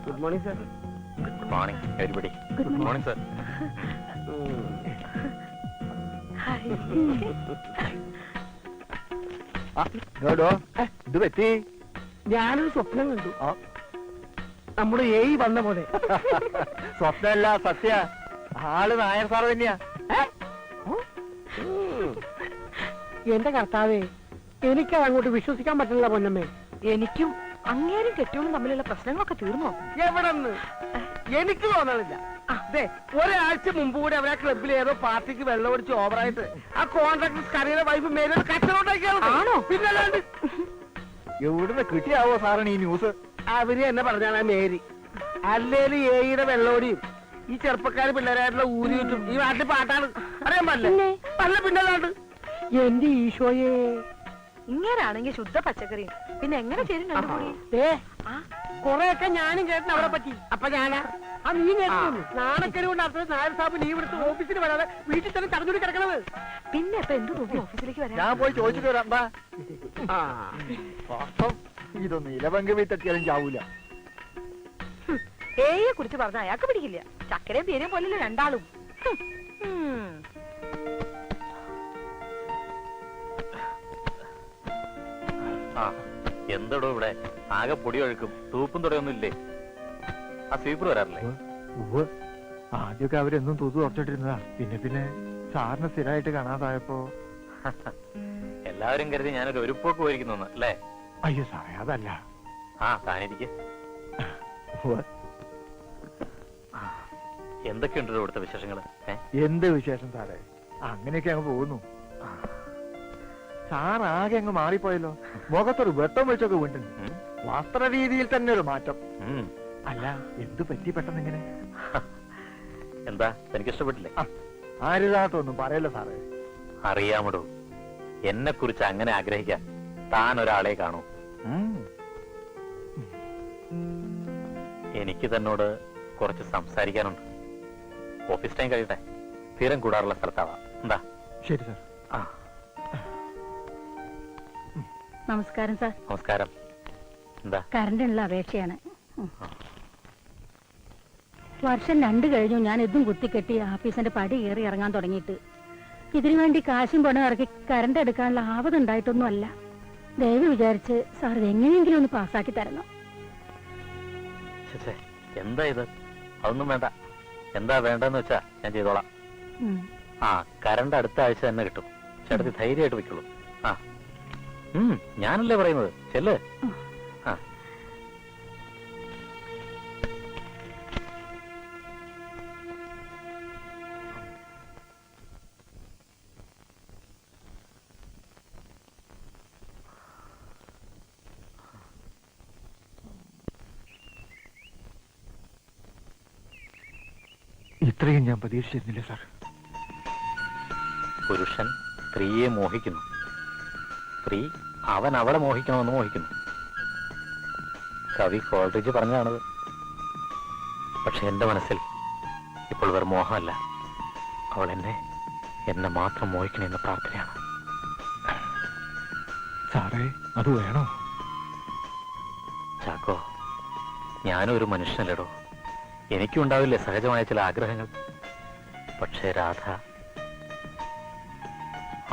Good morning sir. Good morning everybody. Good morning sir. ഇത് പറ്റി. ഞാനൊരു സ്വപ്നം കണ്ടു. നമ്മുടെ ഏയ് വന്ന പോലെ. സ്വപ്നമല്ല, സത്യ. ആള് നായർ സാറ് തന്നെയാ. എന്റെ കർത്താവേ, എനിക്കത് അങ്ങോട്ട് വിശ്വസിക്കാൻ പറ്റില്ല പൊന്നമ്മേ. എനിക്കും അങ്ങേരും കെട്ടിയോളും തമ്മിലുള്ള പ്രശ്നങ്ങളൊക്കെ തീർന്നോ? എവിടെന്ന് എനിക്ക് തോന്നണില്ല. അതെ, ഒരാഴ്ച മുമ്പ് കൂടി അവരെ ക്ലബിൽ ഏതോ പാർട്ടിക്ക് വെള്ളം ഒടിച്ച് ഓവറായിട്ട് ആ കോൺട്രാക്ടർ കറിയുടെ വൈഫ് മേലെ കച്ചവടമാക്കിയാണോ? പിന്നല്ലാണ്ട് എവിടുന്ന് കിട്ടിയാവോ സാറിന് ഈ ന്യൂസ്? അവര് എന്നെ പറഞ്ഞാണ് മേരി. അല്ലേലും ഏയുടെ വെള്ളോടിയും ഈ ചെറുപ്പക്കാര് പിള്ളേരായിട്ടുള്ള ഊരിയിട്ടും ഈ നാട്ടിൽ പാട്ടാണ്. അറിയാൻ പാടില്ലേ? അല്ല പിന്നല്ലാണ്ട്. എന്റെ ഈശോയെ, ഇങ്ങനാണെങ്കിൽ ശുദ്ധ പച്ചക്കറിയും പിന്നെ എങ്ങനെ ചേരും രണ്ടുകൂടി? കൊറേയൊക്കെ ഞാനും കേട്ടു അവളെ പറ്റി. അപ്പൊ ഞാനാ നീ കേട്ടു നാണക്കര് കൊണ്ട് അർത്ഥം നായർ സാബ് ലീവ് എടുത്ത് ഓഫീസിൽ വരാതെ വീട്ടിൽ തന്നെ തടഞ്ഞൂടി കിടക്കണത്. പിന്നെ ഇപ്പൊ എന്ത് തോന്നി ഓഫീസിലേക്ക് വരാൻ? ഞാൻ പോയി ചോദിച്ചിട്ട് വരാം. ഇതൊന്നും ഇലവങ്ക് വീട്ടെത്തിയാലും ചാവൂല. ഏയെ കുറിച്ച് പറഞ്ഞ അയാൾക്ക് പിടിക്കില്ല. ചക്കരയും പേരെയും പോലല്ലേ രണ്ടാളും. ആ എന്തടോ ഇവിടെ ആകെ പൊടി ഒഴുക്കും തൂപ്പും തുടയൊന്നും ഇല്ലേ? ആ സ്വീപ്പർ വരാറില്ലേ? ആദ്യമൊക്കെ അവരെന്നും തൂത്ത് ഉറച്ചിട്ടിരുന്നതാ. പിന്നെ സാറിന് സ്ഥിരമായിട്ട് കാണാതായപ്പോ എല്ലാവരും കരുതി ഞാനൊരു ഒരുപ്പോക്ക് പോയിരിക്കുന്നു അല്ലേ? അയ്യോ സാറേ അതല്ല. ആ താനിരിക്കെ. എന്തൊക്കെയുണ്ടോ ഇവിടുത്തെ വിശേഷങ്ങള്? എന്ത് വിശേഷം സാറേ, അങ്ങനെയൊക്കെ അങ്ങ് പോകുന്നു. സാർ ആകെ അങ്ങ് മാറിപ്പോയല്ലോ. മുഖത്തൊരു വെട്ടം വെച്ചൊക്കെ വീണ്ടുണ്ട്. വസ്ത്ര രീതിയിൽ തന്നെ ഒരു മാറ്റം. അല്ല എന്ത് പറ്റി പെട്ടെന്ന് ഇങ്ങനെ? എന്താ തനിക്ക് ഇഷ്ടപ്പെട്ടില്ലേ? ആരുതാട്ടൊന്നും പറയല്ലോ സാറേ. അറിയാമടോ, എന്നെ കുറിച്ച് അങ്ങനെ ആഗ്രഹിക്കാൻ താൻ ഒരാളെ കാണൂ. എനിക്ക് തന്നോട് കുറച്ച് സംസാരിക്കാനുണ്ട്. ഓഫീസ് ടൈം കഴിയട്ടെ, സ്ഥിരം കൂടാറുള്ള സ്ഥലത്താവാം. എന്താ? ശരി സാർ. നമസ്കാരം സാർ. നമസ്കാരം. എന്താ? കറണ്ടിനുള്ള അപേക്ഷയാണ്. വർഷം 2 കഴിഞ്ഞു ഞാൻ ഇതും കുത്തിക്കെട്ടി ആഫീസിന്റെ പടി കയറി ഇറങ്ങാൻ തുടങ്ങിയിട്ട്. ഇതിനു വേണ്ടി കാശും പണം ഇറക്കി കറണ്ട് എടുക്കാനുള്ള ആവതുണ്ടായിട്ടൊന്നും അല്ല. ദയവ് വിചാരിച്ച് സാർ ഇത് എങ്ങനെയെങ്കിലും ഒന്ന് പാസ്സാക്കി തരണം. എന്താ ഇത്? അതൊന്നും വേണ്ട. എന്താ വേണ്ടെന്ന് വെച്ചാ ഞാൻ ചെയ്തോളാം. കറണ്ട് അടുത്ത ആഴ്ച തന്നെ കിട്ടും. ചേട്ടത്തി ധൈര്യമായിട്ട് വെക്കുള്ളൂ. ഞാനല്ലേ പറയുന്നത്, ചെല്ല്. ഇത്രയും ഞാൻ പ്രതീക്ഷിച്ചിരുന്നില്ല സാർ. പുരുഷൻ സ്ത്രീയെ മോഹിക്കുന്നു, സ്ത്രീ അവൻ അവളെ മോഹിക്കണമെന്ന് മോഹിക്കുന്നു. കവി കോൾറിഡ്ജ് പറഞ്ഞതാണത്. പക്ഷെ എന്റെ മനസ്സിൽ ഇപ്പോൾ വേറെ മോഹമല്ല, അവൾ എന്നെ മാത്രം മോഹിക്കണമെന്ന പ്രാർത്ഥനയാണ്. സാറേ അത് വേണോ? ചാക്കോ, ഞാനും ഒരു മനുഷ്യനല്ലടോ. എനിക്കും ഉണ്ടാവില്ലേ സഹജമായ ചില ആഗ്രഹങ്ങൾ. പക്ഷേ രാധ,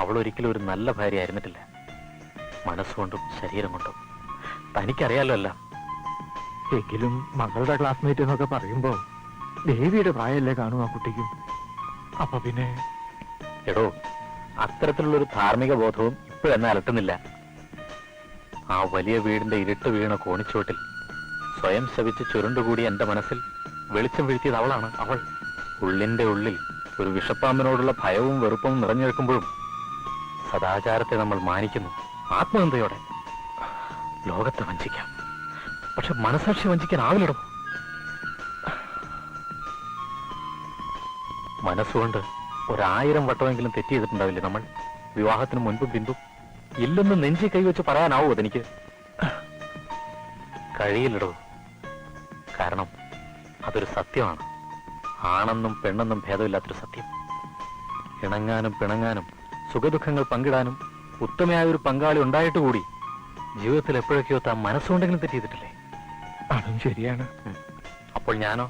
അവൾ ഒരിക്കലും ഒരു നല്ല ഭാര്യ ആയിരുന്നിട്ടില്ല, മനസ്സുകൊണ്ടും ശരീരം കൊണ്ടും. തനിക്കറിയാലോ എല്ലാം. എങ്കിലും മകളുടെ ക്ലാസ്മേറ്റ് എന്നൊക്കെ പറയുമ്പോ ദേവിയുടെ പ്രായമല്ലേ കാണും ആ കുട്ടിക്കും. അപ്പൊ പിന്നെ എടോ, അത്തരത്തിലുള്ളൊരു ധാർമ്മിക ബോധവും ഇപ്പോഴെന്നെ അലട്ടുന്നില്ല. ആ വലിയ വീടിന്റെ ഇരുട്ട് വീണ കോണിച്ചോട്ടിൽ സ്വയം ശവിച്ച് ചുരുണ്ടുകൂടി എന്റെ മനസ്സിൽ വെളിച്ചം വീഴ്ത്തിയത് അവളാണ്. അവൾ ഉള്ളിന്റെ ഉള്ളിൽ ഒരു വിഷപ്പാമ്പിനോടുള്ള ഭയവും വെറുപ്പും നിറഞ്ഞു നിൽക്കുമ്പോഴും സദാചാരത്തെ നമ്മൾ മാനിക്കുന്നു ആത്മനിന്ദയോടെ. ലോകത്തെ വഞ്ചിക്കാം, പക്ഷെ മനസാക്ഷി വഞ്ചിക്കാനാവില്ലടോ. മനസ്സുകൊണ്ട് 1000 വട്ടമെങ്കിലും തെറ്റ് ചെയ്തിട്ടുണ്ടാവില്ലേ നമ്മൾ, വിവാഹത്തിന് മുൻപും പിൻപും? ഇല്ലെന്ന് നെഞ്ചി കൈവച്ച് പറയാനാവോ അതെനിക്ക്? കഴിയില്ലടോ. കാരണം അതൊരു സത്യമാണ്, ആണെന്നും പെണ്ണെന്നും ഭേദമില്ലാത്തൊരു സത്യം. ഇണങ്ങാനും പിണങ്ങാനും സുഖദുഃഖങ്ങൾ പങ്കിടാനും ഉത്തമയായ ഒരു പങ്കാളി ഉണ്ടായിട്ട് കൂടി ജീവിതത്തിൽ എപ്പോഴൊക്കെയോ താൻ മനസ്സുകൊണ്ടെങ്കിലും തെറ്റ് ചെയ്തിട്ടില്ലേ? അതും ശരിയാണ്. അപ്പോൾ ഞാനോ?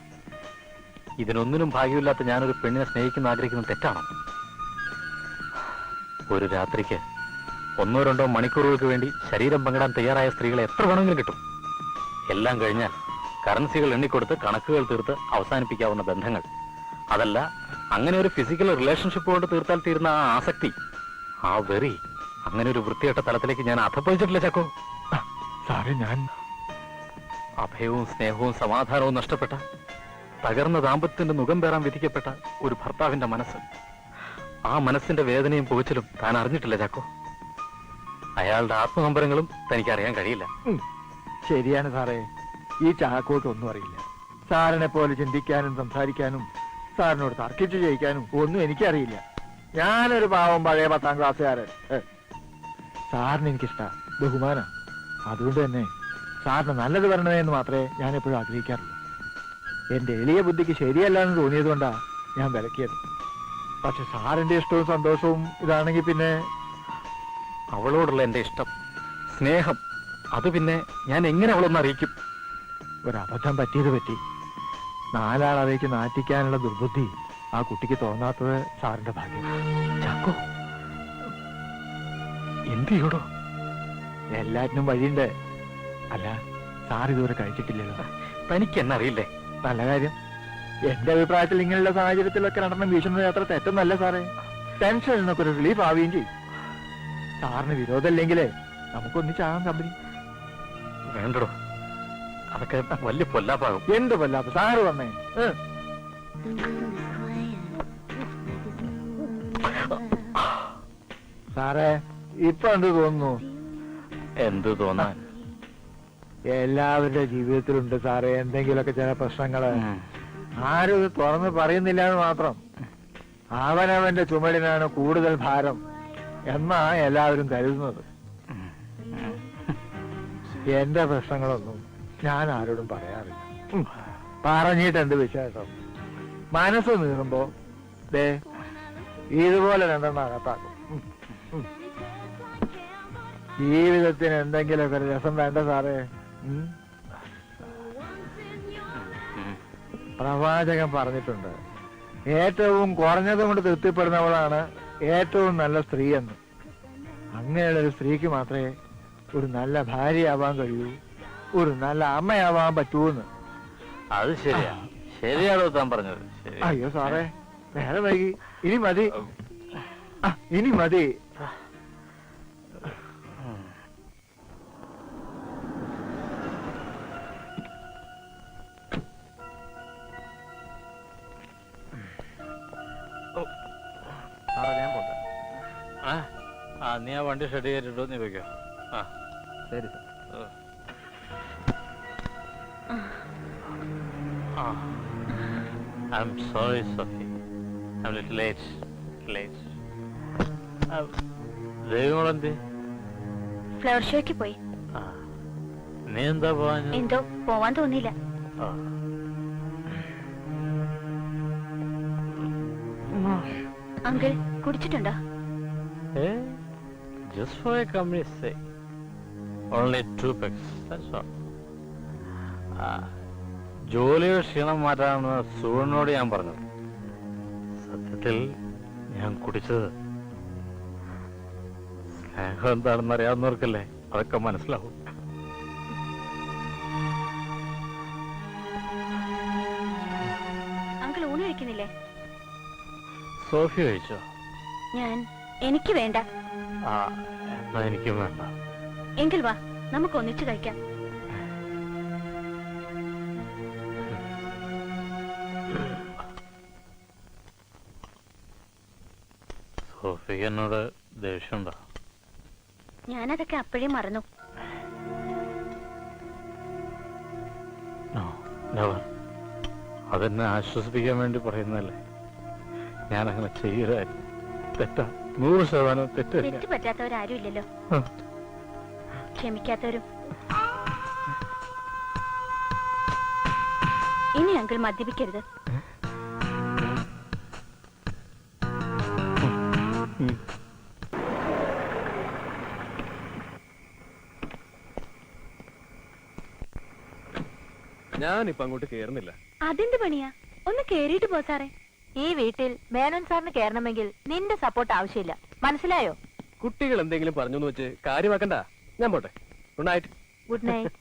ഇതിനൊന്നിനും ഭാഗ്യമില്ലാത്ത ഞാനൊരു പെണ്ണിനെ സ്നേഹിക്കുന്ന ആഗ്രഹിക്കുന്ന തെറ്റാണോ? ഒരു രാത്രിക്ക് 1-2 മണിക്കൂറുകൾക്ക് വേണ്ടി ശരീരം പങ്കിടാൻ തയ്യാറായ സ്ത്രീകളെ എത്ര വേണമെങ്കിലും കിട്ടും. എല്ലാം കഴിഞ്ഞാൽ കറൻസികൾ എണ്ണിക്കൊടുത്ത് കണക്കുകൾ തീർത്ത് അവസാനിപ്പിക്കാവുന്ന ബന്ധങ്ങൾ. അതല്ല, അങ്ങനെ ഒരു ഫിസിക്കൽ റിലേഷൻഷിപ്പ് കൊണ്ട് തീർത്താൽ തീരുന്ന ആ ആസക്തി, ആ വെറി, അങ്ങനെ ഒരു വൃത്തികെട്ട തലത്തിലേക്ക് ഞാൻ അധപ്പതിച്ചിട്ടില്ല ചാക്കോ. സാറേ, ഞാൻ അഭയവും സ്നേഹവും സമാധാനവും നഷ്ടപ്പെട്ട, തകർന്ന ദാമ്പത്യത്തിന്റെ മുഖം പേറാൻ വിധിക്കപ്പെട്ട ഒരു ഭർത്താവിന്റെ മനസ്സ്, ആ മനസ്സിന്റെ വേദനയും പുകച്ചിലും താൻ അറിഞ്ഞിട്ടില്ല ചാക്കോ. അയാളുടെ ആത്മനമ്പരങ്ങളും തനിക്ക് അറിയാൻ കഴിയില്ല. ശരിയാണ് സാറേ, ഈ ചാക്കോക്ക് ഒന്നും അറിയില്ല. സാറിനെ പോലെ ചിന്തിക്കാനും സംസാരിക്കാനും സാറിനോട് തർക്കിച്ചു ജയിക്കാനും ഒന്നും എനിക്കറിയില്ല. ഞാനൊരു പാവം പഴയ 10ാം ക്ലാസ്സുകാരൻ. സാറിന് എനിക്കിഷ്ട, ബഹുമാനം. അതുകൊണ്ട് തന്നെ സാറിന് നല്ലത് വരണമേ എന്ന് മാത്രമേ ഞാൻ എപ്പോഴും ആഗ്രഹിക്കാറുള്ളൂ. എന്റെ എളിയ ബുദ്ധിക്ക് ശരിയല്ല എന്ന് തോന്നിയത് കൊണ്ടാ ഞാൻ വിലക്കിയത്. പക്ഷെ സാറിന്റെ ഇഷ്ടവും സന്തോഷവും ഇതാണെങ്കിൽ പിന്നെ അവളോടുള്ള എന്റെ ഇഷ്ടം, സ്നേഹം, അത് പിന്നെ ഞാൻ എങ്ങനെ അവളൊന്ന് അറിയിക്കും? ഒരബദ്ധം പറ്റിയത് പറ്റി. നാലാളവേക്ക് നാറ്റിക്കാനുള്ള ദുർബുദ്ധി ആ കുട്ടിക്ക് തോന്നാത്തത് സാറിന്റെ ഭാഗ്യം. ചാക്കോ, എന്ത് ചെയ്യടോ? എല്ലാറ്റിനും വഴിയുണ്ട്. അല്ല, സാർ ഇതുവരെ കഴിച്ചിട്ടില്ലല്ലോ. തനിക്ക് എന്നെ അറിയില്ലേ? നല്ല കാര്യം. എന്റെ അഭിപ്രായത്തിൽ ഇങ്ങനെയുള്ള സാഹചര്യത്തിലൊക്കെ രണ്ടെണ്ണം വീശുന്നത് അത്ര തെറ്റൊന്നല്ല സാറേ. ടെൻഷനിൽ നിന്നൊക്കെ ഒരു റിലീഫ് ആവുകയും ചെയ്യും. സാറിന് വിരോധമില്ലെങ്കിലേ നമുക്കൊന്നിച്ചാകാൻ കമ്പനി. വേണ്ടടോ, അതൊക്കെ വലിയ പൊല്ലാപ്പാകും. എന്ത് പൊല്ലാപ്പ്? സാറ് വന്നേ. സാറേ, ഇപ്പൊ എന്ത് തോന്നുന്നു? എന്ത് തോന്നാൻ? എല്ലാവരുടെ ജീവിതത്തിലുണ്ട് സാറേ എന്തെങ്കിലുമൊക്കെ ചില പ്രശ്നങ്ങള്. ആരും ഇത് തുറന്ന് പറയുന്നില്ല എന്ന് മാത്രം. അവനവന്റെ ചുമലിനാണ് കൂടുതൽ ഭാരം എന്നാ എല്ലാവരും കരുതുന്നത്. എന്റെ പ്രശ്നങ്ങളൊന്നും ഞാൻ ആരോടും പറയാറില്ല. പറഞ്ഞിട്ട് എന്ത് വിശേഷം? മനസ്സ് നീറുമ്പോ ദേ ഇതുപോലെ രണ്ടെണ്ണം അകത്താക്കും. ജീവിതത്തിന് എന്തെങ്കിലുമൊക്കെ ഒരു രസം വേണ്ട സാറേ. പ്രവാചകൻ പറഞ്ഞിട്ടുണ്ട്, ഏറ്റവും കുറഞ്ഞത് കൊണ്ട് തൃപ്തിപ്പെടുന്നവളാണ് ഏറ്റവും നല്ല സ്ത്രീ എന്ന്. അങ്ങനെയുള്ള ഒരു സ്ത്രീക്ക് മാത്രമേ ഒരു നല്ല ഭാര്യയാവാൻ കഴിയൂ, ഒരു നല്ല അമ്മയാവാൻ പറ്റൂന്ന്. അത് ശരിയാ, ശരിയാണോ താൻ പറഞ്ഞത്? അയ്യോ സാറേ, നേരെ വൈകി. ഇനി മതി, ഇനി മതി. ഞാൻ പോട്ടെ. നീ ആ വണ്ടി ഷെഡ് ചെയ്തിട്ടോ? നീ വെക്കോ. ആ ശരി sir. I'm sorry, Sophie. I'm a little late. ദൈവങ്ങളെന്തേ? ഫ്ലവർ ഷോയ്ക്ക് പോയി. നീ എന്താ പോവാൻ? എന്തോ പോവാൻ തോന്നിയില്ല. അങ്കിൾ കുടിച്ചിട്ടുണ്ടോ? Just for a company's sake. Only 2 packs. That's all. ജോലിയുടെ ക്ഷീണം മാറ്റാണെന്ന് സുഗുണനോട് ഞാൻ പറഞ്ഞത്. സത്യത്തിൽ ഞാൻ കുടിച്ചത് സ്നേഹം എന്താണെന്ന് അറിയാവുന്നവർക്കല്ലേ അതൊക്കെ മനസ്സിലാവും. അങ്കിൾ ഊണ് കഴിക്കുന്നില്ലേ? സോഫി കഴിച്ചോ? എനിക്ക് വേണ്ട. എന്നാ എനിക്കും വേണ്ട. എങ്കിൽ വാ, നമുക്ക് ഒന്നിച്ചു കഴിക്കാം. സോഫിക്ക് എന്നോട് ദേഷ്യമുണ്ടോ? ഞാനതൊക്കെ അപ്പോഴേ മറന്നു. അതെന്നെ ആശ്വസിപ്പിക്കാൻ വേണ്ടി പറയുന്നതല്ലേ. ഞാനങ്ങനെ ചെയ്യലായിരുന്നു. തെറ്റാ, 100% തെറ്റല്ല. തെറ്റ് പറ്റാത്തവരാരും ഇല്ലല്ലോ, ക്ഷമിക്കാത്തവരും. ഇനി അങ്കിൾ മദ്യപിക്കരുത്. ഞാനിപ്പോ അങ്ങോട്ട് കേറുന്നില്ല. അതെന്ത് പണിയാ? ഒന്ന് കേറിയിട്ട് പോ സാറേ. ഈ വീട്ടിൽ മേനോൻ സാറിന് കയറണമെങ്കിൽ നിന്റെ സപ്പോർട്ട് ആവശ്യമില്ല, മനസ്സിലായോ? കുട്ടികൾ എന്തെങ്കിലും പറഞ്ഞു വെച്ച് കാര്യമാക്കണ്ട. ഞാൻ പോട്ടെ. Good night. Good night.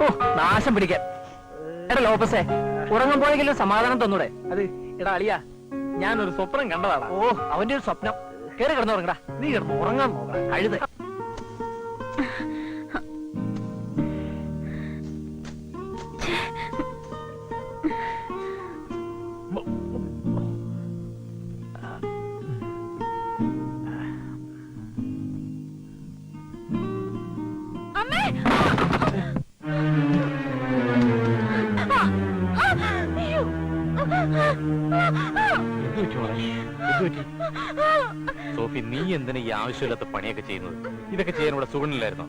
ഓ നാശം പിടിക്കാൻ. എടാ ലോപ്പസേ, ഉറങ്ങുമ്പോഴെങ്കിലും സമാധാനം തന്നൂടെ? അത് എടാ അളിയാ, ഞാനൊരു സ്വപ്നം കണ്ടതാടാ. ഓ അവന്റെ ഒരു സ്വപ്നം. കേറി കിടന്നുറങ്ങടാ. നീ കിടന്ന് ഉറങ്ങാൻ നോക്കണം. കഴുത. അമ്മേ സോഫി, നീ എന്തിനാ ഈ ആവശ്യമില്ലാത്ത പണിയൊക്കെ ചെയ്യുന്നത്? ഇതൊക്കെ ചെയ്യാൻ ഇവിടെ സുഖമില്ലായിരുന്നോ?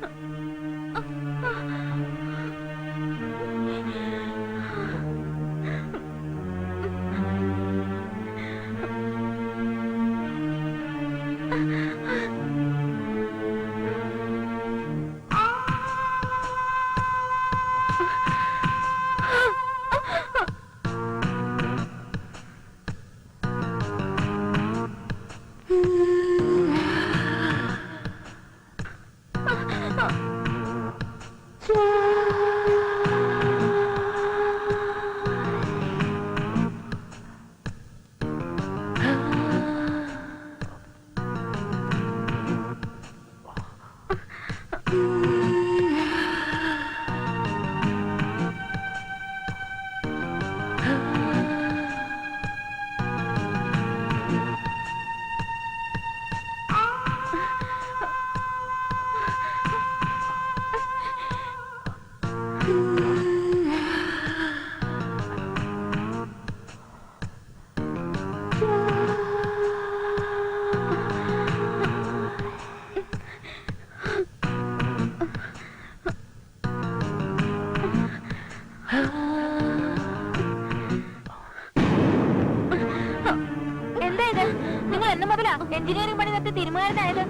എന്താ ഇത്? നിങ്ങൾ എന്ന് മുതലാ എഞ്ചിനീയറിംഗ് പണി നിർത്തി തിരുമുകാരനായത്?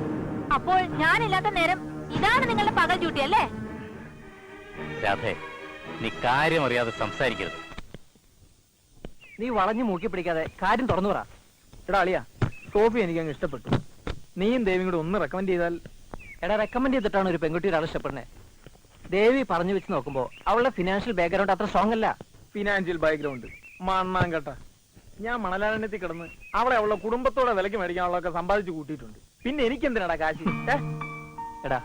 അപ്പോൾ ഞാനില്ലാത്ത നേരം ഇതാണ് നിങ്ങളുടെ പകൽ ഡ്യൂട്ടി അല്ലേ? രാധേ, നീ കാര്യം അറിയാതെ സംസാരിക്കരുത്. നീ വളഞ്ഞു മൂക്കി പിടിക്കാതെ കാര്യം തുറന്നു പറ. എടാ അളിയാ, സോഫി എനിക്ക് അങ്ങ് ഇഷ്ടപ്പെട്ടു. നീയും ദേവിയും കൂടെ ഒന്ന് റെക്കമെൻഡ് ചെയ്താൽ. എടാ റെക്കമെൻഡ് ചെയ്തിട്ടാണ് ഒരു പെൺകുട്ടി ഒരാൾ ഇഷ്ടപ്പെടുന്നത്. ദേവി പറഞ്ഞു വെച്ച് നോക്കുമ്പോ അവളുടെ ഫിനാൻഷ്യൽ ബാക്ക്ഗ്രൗണ്ട് അത്ര സ്ട്രോങ് അല്ല. ഫിനാൻഷ്യൽ ബാക്ക്ഗ്രൗണ്ട് മണ്ണാൻ കേട്ട. ഞാൻ മണലാരണ്യത്തിൽ കിടന്ന് അവളെ അവളുടെ കുടുംബത്തോടെ വിലക്ക് മേടിക്കാനുള്ളതൊക്കെ സമ്പാദിച്ചു കൂട്ടിയിട്ടുണ്ട്. പിന്നെ എനിക്കെന്തിനാടാ കാശ്? എടാ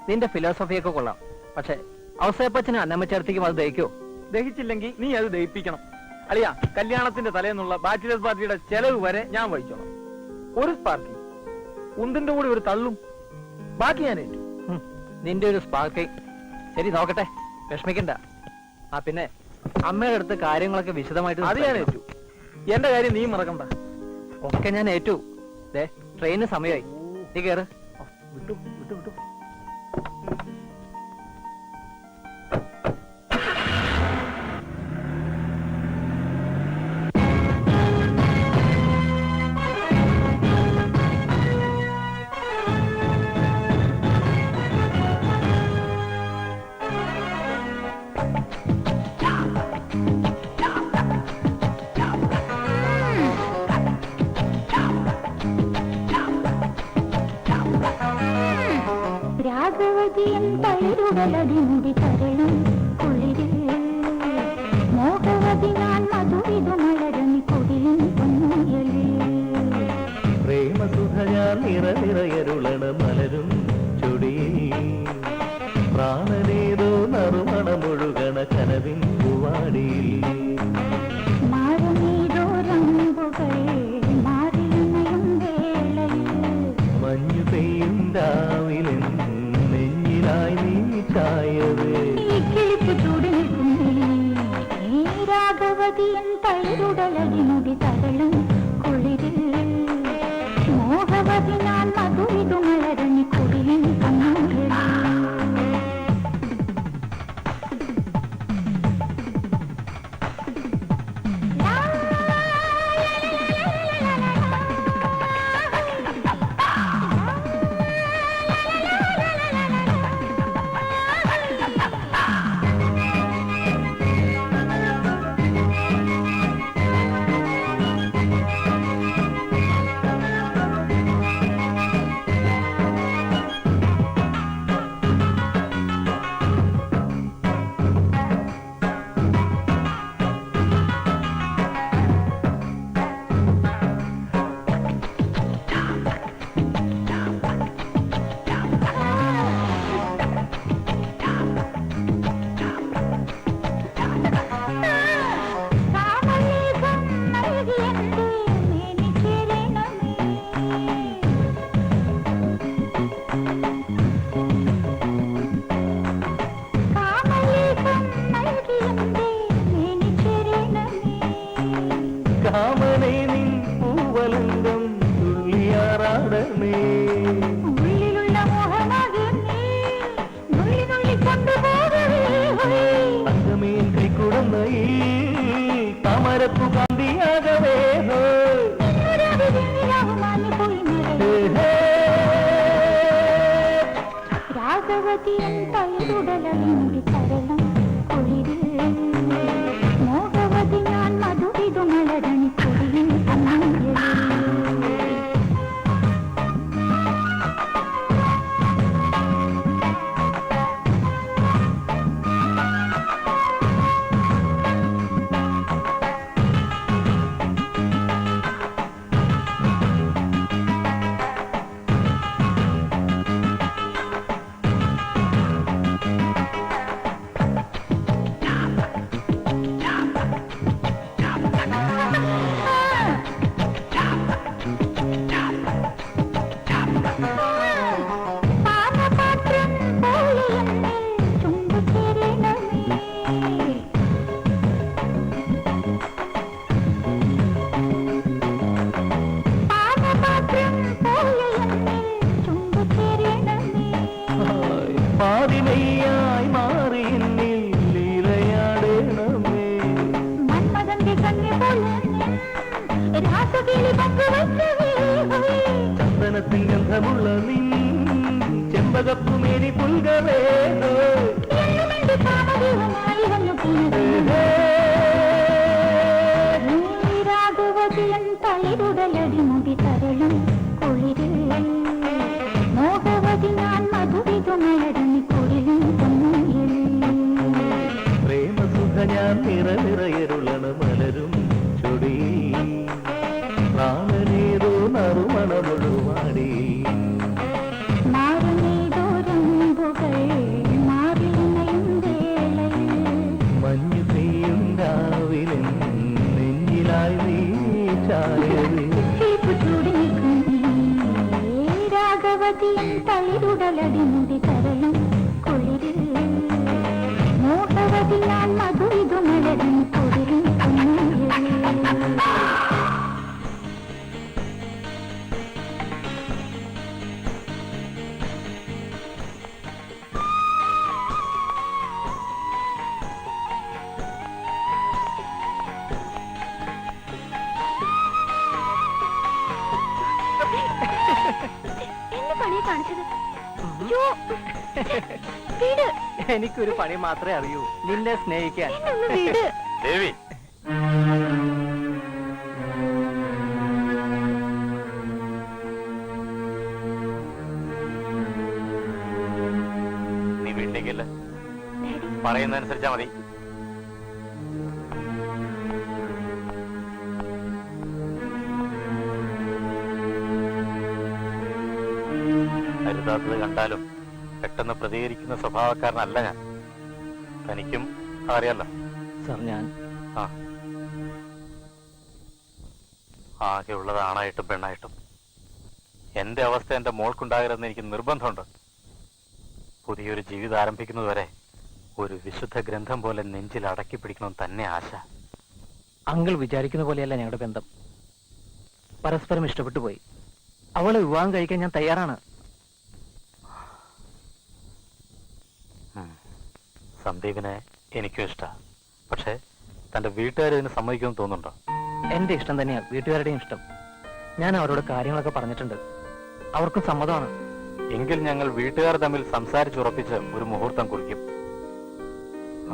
നിന്റെ ഫിലോസഫിയൊക്കെ കൊള്ളാം, പക്ഷെ ഔസേപ്പച്ചനും അന്നമ്മച്ചേർത്തിക്കും അത് ദഹിക്കോ? ദഹിച്ചില്ലെങ്കിൽ നീ അത് ദഹിപ്പിക്കണം. അളിയാ, കല്യാണത്തിന്റെ തലേന്നുള്ള ബാച്ചിലേഴ്സ് പാർട്ടിയുടെ ചെലവ് വരെ ഞാൻ വഹിച്ചോളാം. ഒരു സ്പാർക്കി, ഉന്തിന്റെ കൂടെ ഒരു തള്ളും, ബാക്കി ഞാൻ ഏറ്റു. നിന്റെ ഒരു സ്പാർക്ക്. ശരി നോക്കട്ടെ, വിഷമിക്കണ്ട. ആ പിന്നെ അമ്മയുടെ അടുത്ത് കാര്യങ്ങളൊക്കെ വിശദമായിട്ട് അത് ഞാൻ ഏറ്റു. എന്റെ കാര്യം നീ മറക്കണ്ട. ഒക്കെ ഞാൻ ഏറ്റു. ദേ ട്രെയിന് സമയമായി, നീ കേറ്. വിട്ടു വിട്ടു വിട്ടു. രാഘവതിയൻ തളിരുടലടിമുടി തരളും കുളിരിൽ മോഹവതി ഞാൻ മധുവിധു മലരണി കുടിലിൻ പൊന്നുയലിൽ പ്രേമസുധയാ നിറനിറയരുളണ മലരും ചൊടിയിൽ പ്രാണനേതോ നറുമണമൊഴുകണ കനവിൻ പൂവാടിയിൽ മാറമേതോ രമ്പുകൾ മാറിയും വേളയിൽ മഞ്ഞു പെയ്യും രാവിലെ നെഞ്ഞിലായി നീ ചായവേ ഈ കിളിപ്പ് ചൂട് നിൽക്കുന്നേ രാഘവതിയൻ തളിരുടലടിമുടി തരളും കുളിരിൽ മോഹവതി ഞാൻ മധുവിധു ഗന്ധമുള്ള നിൻ ചെമ്പകപ്പുമേനി പുൽകവേ തളിരുടലടി മുടി തരളും കുളിരിൽ മോഹവതി ഞാൻ മധുവിതുമഴടങ്ങി കുളിരും പൊന്നിൽ പ്രേമസുഖ ഞാൻ നിറനിറയരുളണ മലരും ചൊടി പ്രാണനേതോ നറുമണമൊഴുവാടി മാറുന്നേതോരമ്പുകൾ മാറിയുന്നയും വേളയിൽ മഞ്ഞു പെയ്യും രാവിലെ നെഞ്ചിലായി നീ ചായവേ രാഘവതിയും തളിരുടലടി മുടി തരളും കുളിരിൽ മോഹവതി ഞാൻ മധുവിതുമഴടും കുളിരും എന്നെ പണിയെ കാണിച്ചത് അയ്യോ, വീട് എനിക്കൊരു പണി മാത്രമേ അറിയൂ, നിന്നെ സ്നേഹിക്കാൻ. എന്നൊന്ന് വീട് ദേവി, നീ വീട്ടിലേക്കല്ലേ? പറയുന്ന അനുസരിച്ചാ മതി. അരുതാത്തത് കണ്ടാലും പെട്ടെന്ന് പ്രതികരിക്കുന്ന സ്വഭാവക്കാരനല്ല ഞാൻ. തനിക്കും അറിയാലോ. സാർ, ഞാൻ ആകെ ഉള്ളത് ആണായിട്ടും പെണ്ണായിട്ടും എന്റെ അവസ്ഥ എന്റെ മോൾക്കുണ്ടാകരുതെന്ന് എനിക്ക് നിർബന്ധമുണ്ട്. പുതിയൊരു ജീവിതം ആരംഭിക്കുന്നതുവരെ ഒരു വിശുദ്ധ ഗ്രന്ഥം പോലെ നെഞ്ചിൽ അടക്കി പിടിക്കണം തന്നെ ആശ. അങ്കിൾ വിചാരിക്കുന്ന പോലെയല്ല ഞങ്ങളുടെ ബന്ധം. പരസ്പരം ഇഷ്ടപ്പെട്ടു പോയി. അവളെ വിവാഹം കഴിക്കാൻ ഞാൻ തയ്യാറാണ്. സന്ദീപിനെ എനിക്കും ഇഷ്ടമാണ്. പക്ഷെ തന്റെ വീട്ടുകാർ ഇതിന് സമ്മതിക്കുമെന്ന് തോന്നുന്നുണ്ടോ? എന്റെ ഇഷ്ടം തന്നെയാ വീട്ടുകാരുടെയും ഇഷ്ടം. ഞാൻ അവരോട് കാര്യങ്ങളൊക്കെ പറഞ്ഞിട്ടുണ്ട്. അവർക്കും സമ്മതമാണ്. എങ്കിൽ ഞങ്ങൾ വീട്ടുകാർ തമ്മിൽ സംസാരിച്ചുറപ്പിച്ച് ഒരു മുഹൂർത്തം കുറിക്കും.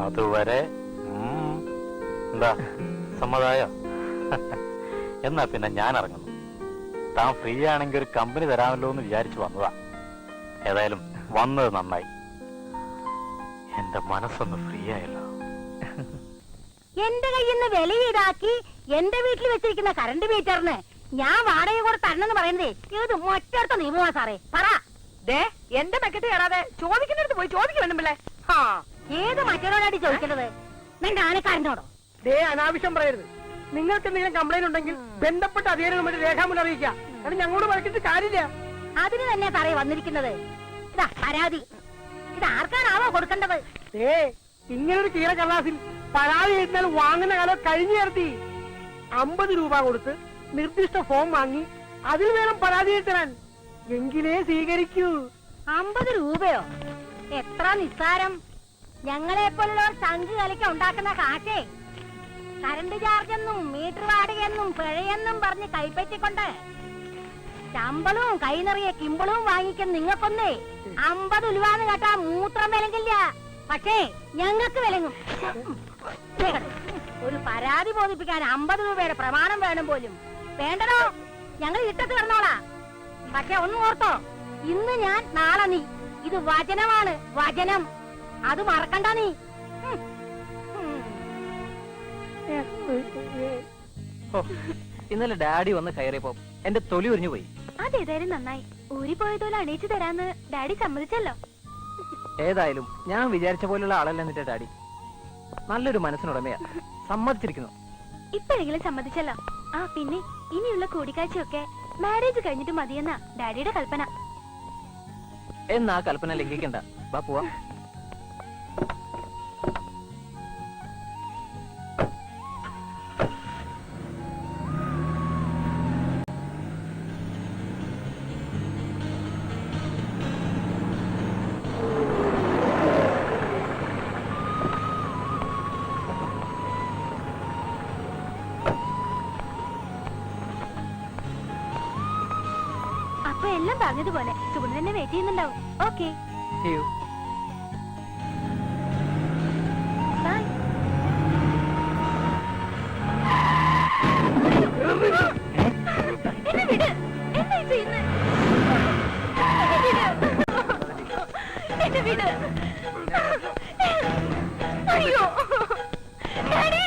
അതുവരെ എന്താ, സമ്മതായോ? എന്നാ പിന്നെ ഞാൻ ഇറങ്ങുന്നു. താൻ ഫ്രീ ആണെങ്കിൽ ഒരു കമ്പനി തരാമല്ലോ എന്ന് വിചാരിച്ചു വന്നതാ. ഏതായാലും വന്നത് നന്നായി. എന്റെ മനസ്സൊന്ന് ഫ്രീ ആയല്ലോ. എന്റെ കയ്യിൽ നിന്ന് വില ഈടാക്കി എന്റെ വീട്ടിൽ വെച്ചിരിക്കുന്ന കറണ്ട് മീറ്ററിന് ഞാൻ വാടക കൂടെ തരണമെന്ന് പറയുന്നതേ ഏത് മറ്റടുത്ത നിയമമാ സാറേ? പറ. ദേ, എന്റെ മെക്കറ്റ് കയറാതെ ചോദിക്കുന്നിടത്ത് പോയി ചോദിക്കും വേണ്ടുമ്പിള്ളേ. ഏത് മറ്റൊരാളാടി ചോദിക്കുന്നത്? നിന്റെ ആനക്കാരനോടോ? ദേ, അനാവശ്യം പറയരുത്. നിങ്ങൾക്ക് എന്തെങ്കിലും കംപ്ലൈന്റ് ഉണ്ടെങ്കിൽ ബന്ധപ്പെട്ട അധികാരികളുമായിട്ട് രേഖാമൂലം അറിയിക്കാം. കാരണം ഞങ്ങളോട് വരച്ചിട്ട് കാര്യമില്ല. അതിന് തന്നെ സാറേ വന്നിരിക്കുന്നത്. ഇതാ പരാതി. ഇത് ആർക്കാണാവോ കൊടുക്കേണ്ടത്? ഇങ്ങനൊരു കീറ കള്ളാസിൽ പരാതി എഴുതിയാൽ വാങ്ങുന്ന കാലം കഴിഞ്ഞു ചേർത്തി. 50 രൂപ കൊടുത്ത് നിർദ്ദിഷ്ട ഫോം വാങ്ങി അതിൽ വേണം പരാതി എഴുതാൻ. എങ്കിലേ സ്വീകരിക്കൂ. 50 രൂപയോ? എത്ര നിസ്സാരം. ഞങ്ങളെ പോലുള്ളവർ ചങ്ക് കലക്ക ഉണ്ടാക്കുന്ന കാശേ കറണ്ട് ചാർജെന്നും മീറ്റർ വാടകയെന്നും പിഴയെന്നും പറഞ്ഞ് കൈപ്പറ്റിക്കൊണ്ട് ശമ്പളവും കൈ നിറയെ കിമ്പളവും വാങ്ങിക്കും നിങ്ങൾക്കൊന്നേ 50 ഉലുവാന്ന് കേട്ടാ മൂത്രം വിലങ്ങില്ല. പക്ഷേ ഞങ്ങൾക്ക് വിലങ്ങും. ഒരു പരാതി ബോധിപ്പിക്കാൻ 50 രൂപയുടെ പ്രമാണം വേണം പോലും. വേണ്ടടോ, ഞങ്ങൾ ഇട്ടത്ത് കിടന്നോളാ. പക്ഷെ ഒന്ന് ഓർത്തോ, ഇന്ന് ഞാൻ നാളെ നീ. ഇത് വചനമാണ്, വചനം. അത് മറക്കണ്ട നീ. ഇന്നലെ ഡാഡി വന്ന് കയറിയപ്പോ എന്റെ തൊലി ഉരിഞ്ഞു പോയി. അതേതായാലും നന്നായി. ഊരിപ്പോയതുപോലെ അണിയിച്ചു തരാന്ന് ഡാഡി സമ്മതിച്ചല്ലോ. ഏതായാലും ഞാൻ വിചാരിച്ച പോലുള്ള ആളല്ല എന്നിട്ട് ഡാഡി. നല്ലൊരു മനസ്സിനുടമയാ. സമ്മതിച്ചിരിക്കുന്നു. ഇപ്പോഴെങ്കിലും സമ്മതിച്ചല്ലോ. ആ പിന്നെ ഇനിയുള്ള കൂടിക്കാഴ്ചയൊക്കെ മാരേജ് കഴിഞ്ഞിട്ട് മതിയെന്ന ഡാഡിയുടെ കൽപ്പന. എന്നാ കൽപ്പന ലംഘിക്കണ്ട. വാ പോവാ. അപ്പൊ അപ്പൊ എല്ലാം പറഞ്ഞതുപോലെ സുഗുണ തന്നെ വെയിറ്റ് ചെയ്യുന്നുണ്ടാവും. Okay bye. എന്നെ വിട്. എന്താ ഈ ചെയ്യുന്നെ? എന്നെ വിട്. അയ്യോ ഡാഡി.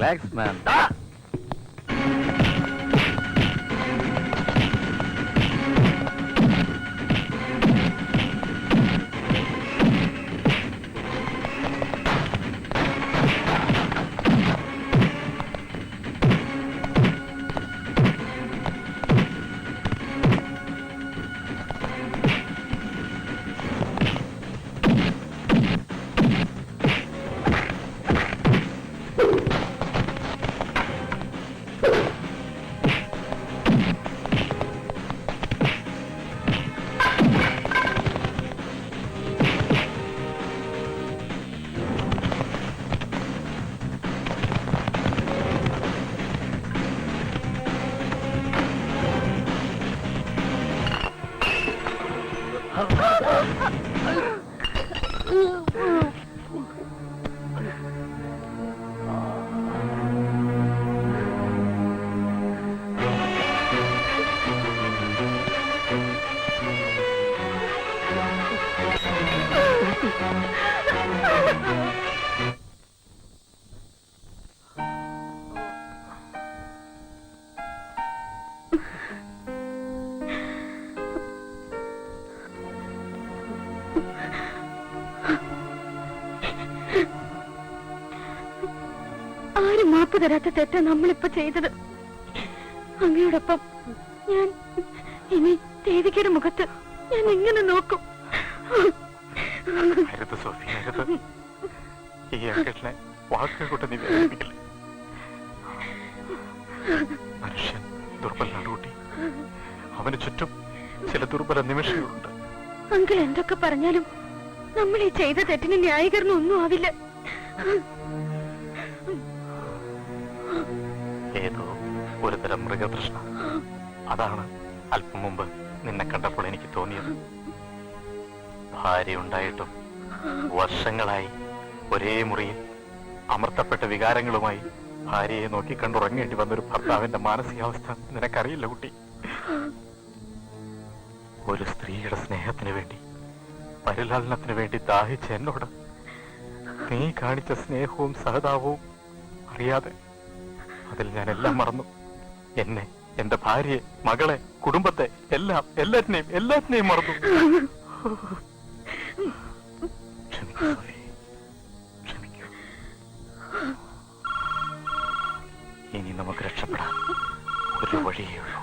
റിലാക്സ് മാൻ. ആരും മാപ്പ് തരാത്ത തെറ്റ നമ്മളിപ്പോ ചെയ്തത്. അങ്ങയോടൊപ്പം ഞാൻ ഇനി ദേവികയുടെ മുഖത്ത് ഞാൻ എങ്ങനെ നോക്കും? അരുത് സോഫി, അരുത്. ഈ അങ്കിളിനെ വാക്കുകൾ കൊണ്ട് നീ വേദനിപ്പിക്കില്ല. മനുഷ്യൻ ദുർബലനാണ് കുട്ടി. അവന് ചുറ്റും ചില ദുർബല നിമിഷങ്ങളുണ്ട്. അങ്കിൾ എന്തൊക്കെ പറഞ്ഞാലും നമ്മൾ ഈ ചെയ്ത തെറ്റിന് ന്യായീകരണം ഒന്നും ആവില്ല. ഏതോ ഒരു തരം മൃഗതൃഷ്ണ. അതാണ് അല്പം മുമ്പ് നിന്നെ കണ്ടപ്പോൾ എനിക്ക് തോന്നിയത്. ഭാര്യ ഉണ്ടായിട്ടും വർഷങ്ങളായി ഒരേ മുറിയിൽ അമർത്തപ്പെട്ട വികാരങ്ങളുമായി ഭാര്യയെ നോക്കി കണ്ടുറങ്ങേണ്ടി വന്നൊരു ഭർത്താവിന്റെ മാനസികാവസ്ഥ നിനക്കറിയില്ല കുട്ടി. ഒരു സ്ത്രീയുടെ സ്നേഹത്തിന് വേണ്ടി, പരിലാളനത്തിന് വേണ്ടി ദാഹിച്ച എന്നോട് നീ കാണിച്ച സ്നേഹവും സഹതാപവും അറിയാതെ അതിൽ ഞാൻ എല്ലാം മറന്നു. എന്നെ, എന്റെ ഭാര്യയെ, മകളെ, കുടുംബത്തെ, എല്ലാറ്റിനെയും മറന്നു. ക്ഷമിക്കൂ സോഫി, ക്ഷമിക്കൂ. ഇനി നമുക്ക് രക്ഷപ്പെടാൻ ഒരു വഴിയേ ഉള്ളൂ.